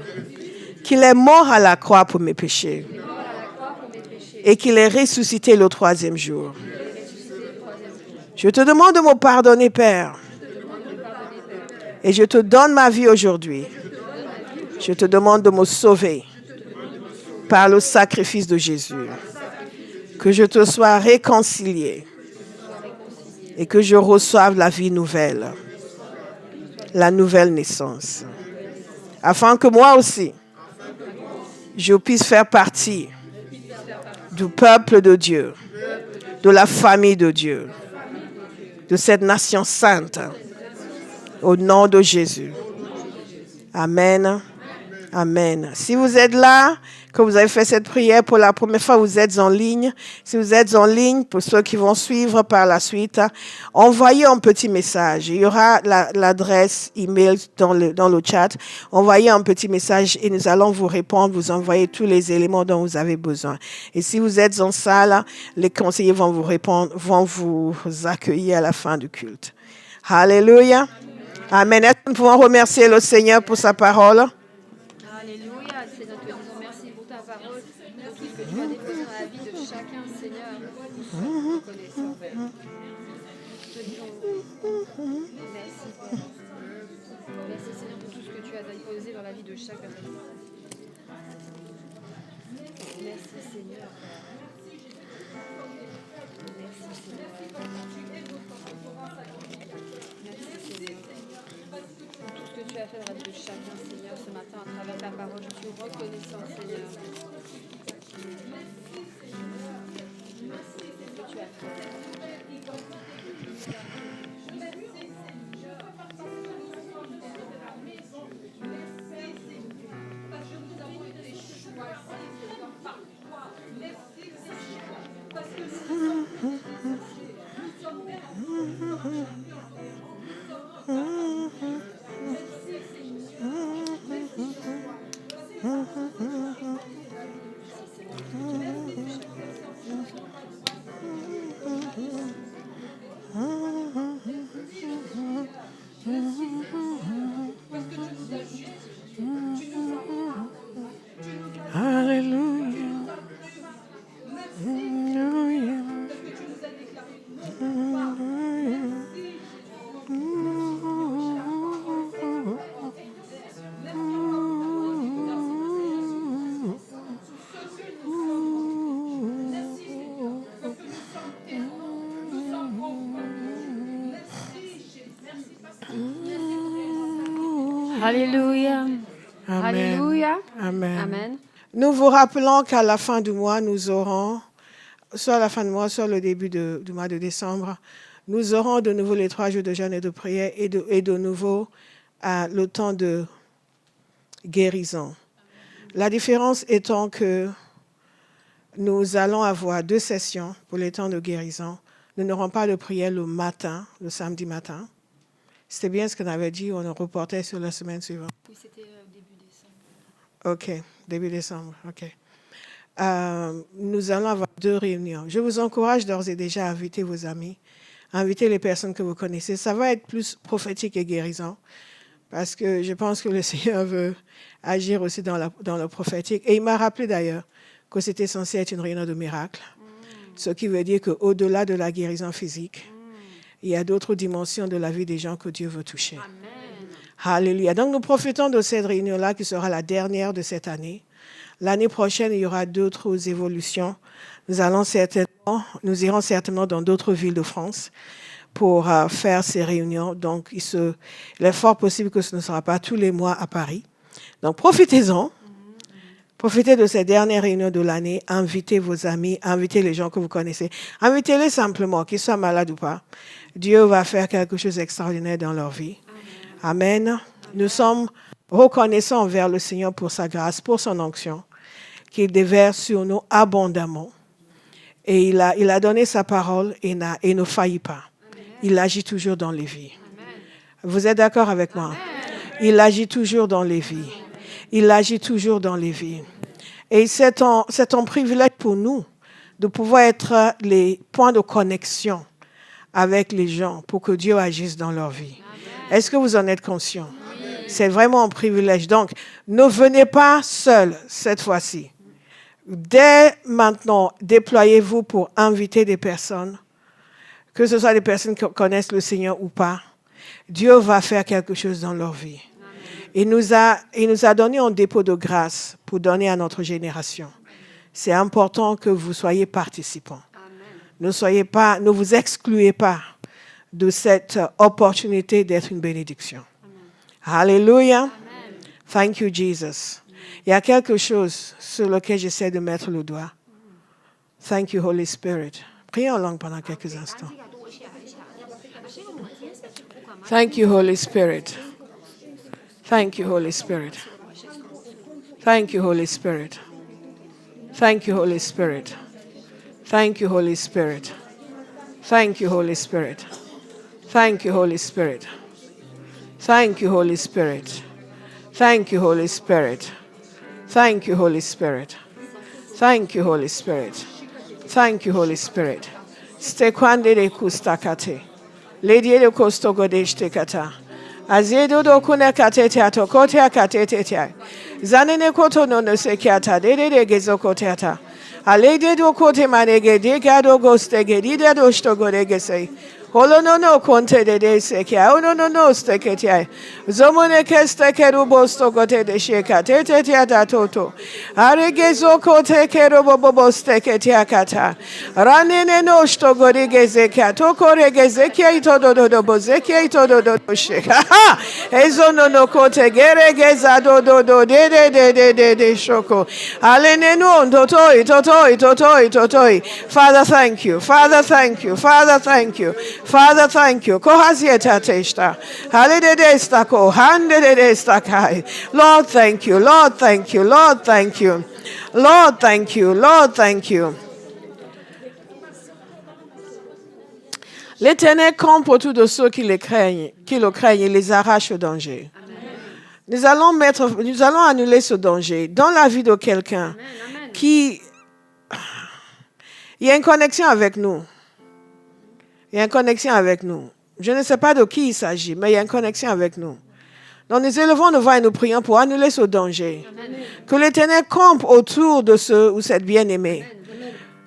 qu'il est mort à la croix pour mes péchés et qu'il est ressuscité le 3e jour. Je te demande de me pardonner, Père, et je te donne ma vie aujourd'hui. Je te demande de me sauver par le sacrifice de Jésus, que je te sois réconcilié et que je reçoive la vie nouvelle, la nouvelle naissance, afin que moi aussi, je puisse faire partie du peuple de Dieu, de la famille de Dieu, de cette nation sainte, au nom de Jésus. Amen. Amen. Si vous êtes là, que vous avez fait cette prière pour la première fois, vous êtes en ligne. Si vous êtes en ligne, pour ceux qui vont suivre par la suite, envoyez un petit message. Il y aura l'adresse email dans le chat. Envoyez un petit message et nous allons vous répondre, vous envoyer tous les éléments dont vous avez besoin. Et si vous êtes en salle, les conseillers vont vous répondre, vont vous accueillir à la fin du culte. Alléluia. Amen. Est-ce que nous pouvons remercier le Seigneur pour sa parole? Alléluia, Seigneur, te disons merci pour ta parole, pour tout ce que tu as déposé dans la vie de chacun, Seigneur. Nous sommes reconnaissants, Père. Te disons merci, Père. Merci, Seigneur, pour tout ce que tu as déposé dans la vie de chaque personne. Merci, Seigneur, Père. Merci, Seigneur. Merci, Seigneur. Pour tout ce que tu as fait dans la vie de chacun, Seigneur, ce matin, à travers ta parole, je suis reconnaissant, Seigneur. Merci pour ce que tu as fait. Alléluia. Amen. Alléluia. Amen. Amen. Nous vous rappelons qu'à la fin du mois, nous aurons, soit à la fin du mois, soit le début du mois de décembre, nous aurons de nouveau les 3 jours de jeûne et de prière et de nouveau le temps de guérison. La différence étant que nous allons avoir 2 sessions pour les temps de guérison. Nous n'aurons pas de prière le matin, le samedi matin. C'était bien ce qu'on avait dit, on le reportait sur la semaine suivante. Oui, c'était début décembre. OK, début décembre, OK. Nous allons avoir 2 réunions. Je vous encourage d'ores et déjà à inviter vos amis, à inviter les personnes que vous connaissez. Ça va être plus prophétique et guérissant, parce que je pense que le Seigneur veut agir aussi dans le prophétique. Et il m'a rappelé d'ailleurs que c'était censé être une réunion de miracles, ce qui veut dire qu'au-delà de la guérison physique, il y a d'autres dimensions de la vie des gens que Dieu veut toucher. Amen. Alléluia. Donc, nous profitons de cette réunion-là qui sera la dernière de cette année. L'année prochaine, il y aura d'autres évolutions. Nous irons certainement dans d'autres villes de France pour faire ces réunions. Donc, il est fort possible que ce ne sera pas tous les mois à Paris. Donc, profitez-en. Profitez de ces dernières réunions de l'année. Invitez vos amis, invitez les gens que vous connaissez. Invitez-les simplement, qu'ils soient malades ou pas. Dieu va faire quelque chose d'extraordinaire dans leur vie. Amen. Nous sommes reconnaissants envers le Seigneur pour sa grâce, pour son onction, qu'il déverse sur nous abondamment. Et il a donné sa parole et ne faillit pas. Il agit toujours dans les vies. Vous êtes d'accord avec moi? Il agit toujours dans les vies. Il agit toujours dans les vies. Et c'est un privilège pour nous de pouvoir être les points de connexion avec les gens pour que Dieu agisse dans leur vie. Est-ce que vous en êtes conscient? C'est vraiment un privilège. Donc, ne venez pas seuls cette fois-ci. Dès maintenant, déployez-vous pour inviter des personnes, que ce soit des personnes qui connaissent le Seigneur ou pas. Dieu va faire quelque chose dans leur vie. Il nous a donné un dépôt de grâce pour donner à notre génération. C'est important que vous soyez participants. Ne vous excluez pas de cette opportunité d'être une bénédiction. Alléluia. Thank you, Jesus. Il y a quelque chose sur lequel j'essaie de mettre le doigt. Thank you, Holy Spirit. Priez en langue pendant quelques instants. Thank you, Holy Spirit. Thank you, Holy Spirit. Thank you, Holy Spirit. Thank you, Holy Spirit. Thank you, Holy Spirit. Thank you, Holy Spirit. Thank you, Holy Spirit. Thank you, Holy Spirit. Thank you, Holy Spirit. Thank you, Holy Spirit. Thank you, Holy Spirit. Thank you, Holy Spirit. Stekwande de kustakate. Lady de kostogodeshte kata. Azedo do kuna katete atokote akatete tia. Zanene koto no no sekiata de gezokoteata. Alede do kote manege de gado gostege de do stogorege. Holo no konte de sekia. Oh no steketia. Zomone keste kerubo stogote de sheka tete tia toto. Aregezo kote kerubo bobo steketia kata. Ranene no stogorege zekia. Tokorege zekia itodo do bozekia itodo do sheka. Ezo no kote gerege zado do de shoko. Alene no totoi. Father, thank you. Father, thank you. Father, thank you. Father, thank you. Kohazieta testa. Halidesta ko. Handedesta kai. Lord, thank you. Lord, thank you. Lord, thank you. Lord, thank you. Lord, thank you. L'Éternel campe autour de ceux qui le craignent et les arrache au danger. Nous allons annuler ce danger dans la vie de quelqu'un qui... Il y a une connexion avec nous. Il y a une connexion avec nous. Je ne sais pas de qui il s'agit, mais il y a une connexion avec nous. Donc nous élevons nos voix et nous prions pour annuler ce danger. Que l'Éternel campe autour de ce ou cette bien-aimée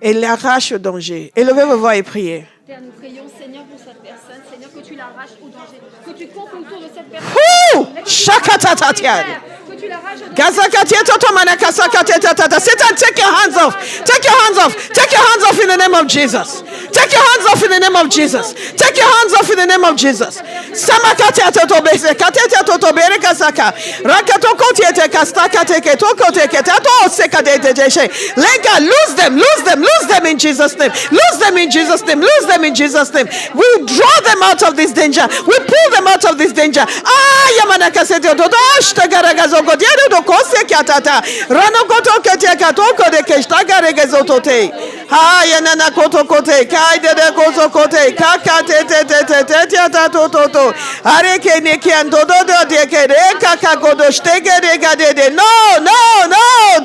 et l'arrache au danger. Élevez vos voix et priez. Père, nous prions, Seigneur, pour cette personne. Seigneur, que tu l'arraches au danger. Que tu campes autour de cette personne. Shakatatatia. Que tu l'arraches au danger. Gazakatia totomana kasakatetata. Satan, take your hands off. Take your hands off. Take your hands off in the name of Jesus. Take your hands off in the name of Jesus. Take your hands off in the name of Jesus. Samakatia totobese. Katetia totobere kasaka. Rakatokotiete kastakateke tokoteke tato sekadete. Lenga, lose them in Jesus' name. Lose them in Jesus' name. Lose them in Jesus' name. We draw them out of this danger. We pull them out of this danger. Yamanaka sete dodosh tagaragazo godiero do kose kiatata. Rano koto ketia katoko de keshtagaregezotote. Yanana koto kote. Kaide de koto kote. Kakate te toto. Areke nekian dodo de kere kakagodo shtegeregade. No.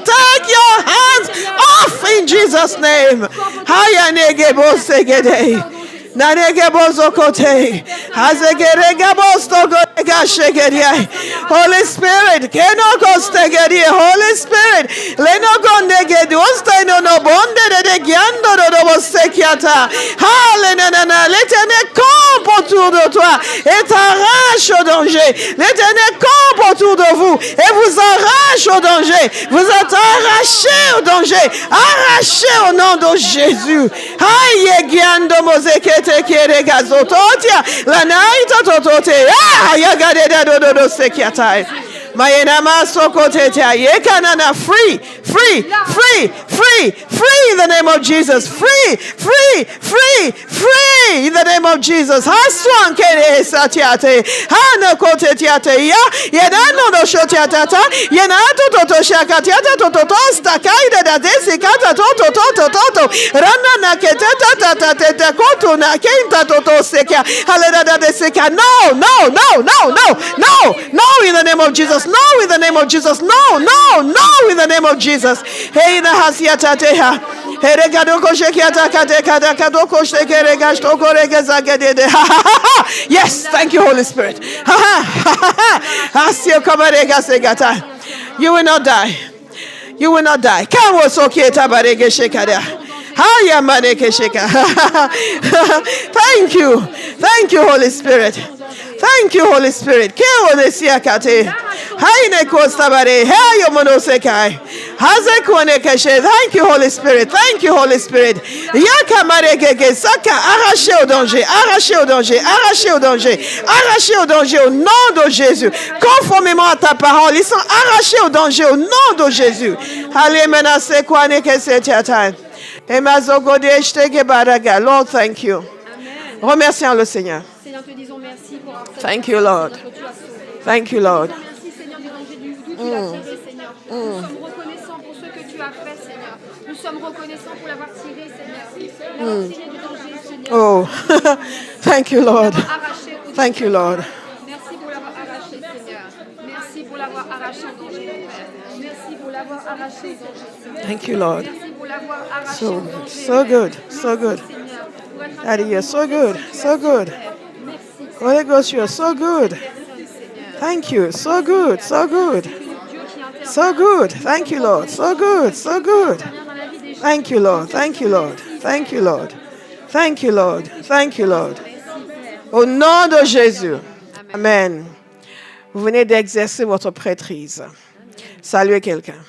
Take your hands off in Jesus' name. Hayanege bosegede. Narege bozokote. Hazegerega bostogoga shegeria. Holy Spirit, kenoko stegeria. Holy Spirit, lenogondege dosteno no bonde de giando do bosekiata. Hallelujah. L'Éternel campe autour de toi et t'arrache au danger. L'Éternel campe autour de vous et vous arrache au danger. Vous êtes arrachés au danger. Arrachés au nom de Jésus. Aïe giando mozekete. Keregazototia la naita totote yagade do sekiatai mayena masokote yekanana free Free in the name of Jesus. Free, free, free, free in the name of Jesus. Haswan kere satiate. Hana kote tiate ya. Yenano no shotiatata. Yenato toto shakatiata toto stakaida da desikata toto toto toto. Rana na ketata tata tete koto na kenta toto sekia. Haleda da deseka. No, no, no, no, no, no, no in the name of Jesus. No in the name of Jesus. No, no, no in the name of Jesus. Hey na hasiata teha. Yes, thank you, Holy Spirit. You will not die. You will not die. Thank you. Thank you, Holy Spirit. Thank you, Holy Spirit. Thank you, Holy Spirit. Thank you, Holy Spirit. Arrachez au danger, arrachez au danger, arrachez au danger, arrachez au danger au nom de Jésus. Conformément à ta parole, ils sont arrachés au danger au nom de Jésus. Allez, maintenant, c'est quoi que c'est ta Lord, thank you. Remercions le Seigneur. Seigneur, te disons merci pour Thank you, Lord. Thank you, Lord. Merci, Seigneur, du danger d'où tu l'as tiré, Seigneur. Nous sommes reconnaissants pour ce que tu as fait, Seigneur. Nous sommes reconnaissants pour l'avoir tiré, Seigneur. L'avoir tiré du danger, Seigneur. Oh, thank you, Lord. Arraché au Thank you, Lord. Merci pour l'avoir arraché, Seigneur. Merci pour l'avoir arraché au danger, mon Père. Merci pour l'avoir arraché au danger, Seigneur. Thank you, Lord. Merci pour l'avoir arraché So au good, danger. so good, so good. Seigneur, pour être Daddy, you're so good, so good. Holy Ghost, you're so good. Thank you, so good, so good. So good. Thank you, Lord. So good, so good. Thank you, Lord. Thank you, Lord. Thank you, Lord. Thank you, Lord. Thank you, Lord. Au nom de Jésus. Amen. Vous venez d'exercer votre prêtrise. Saluez quelqu'un.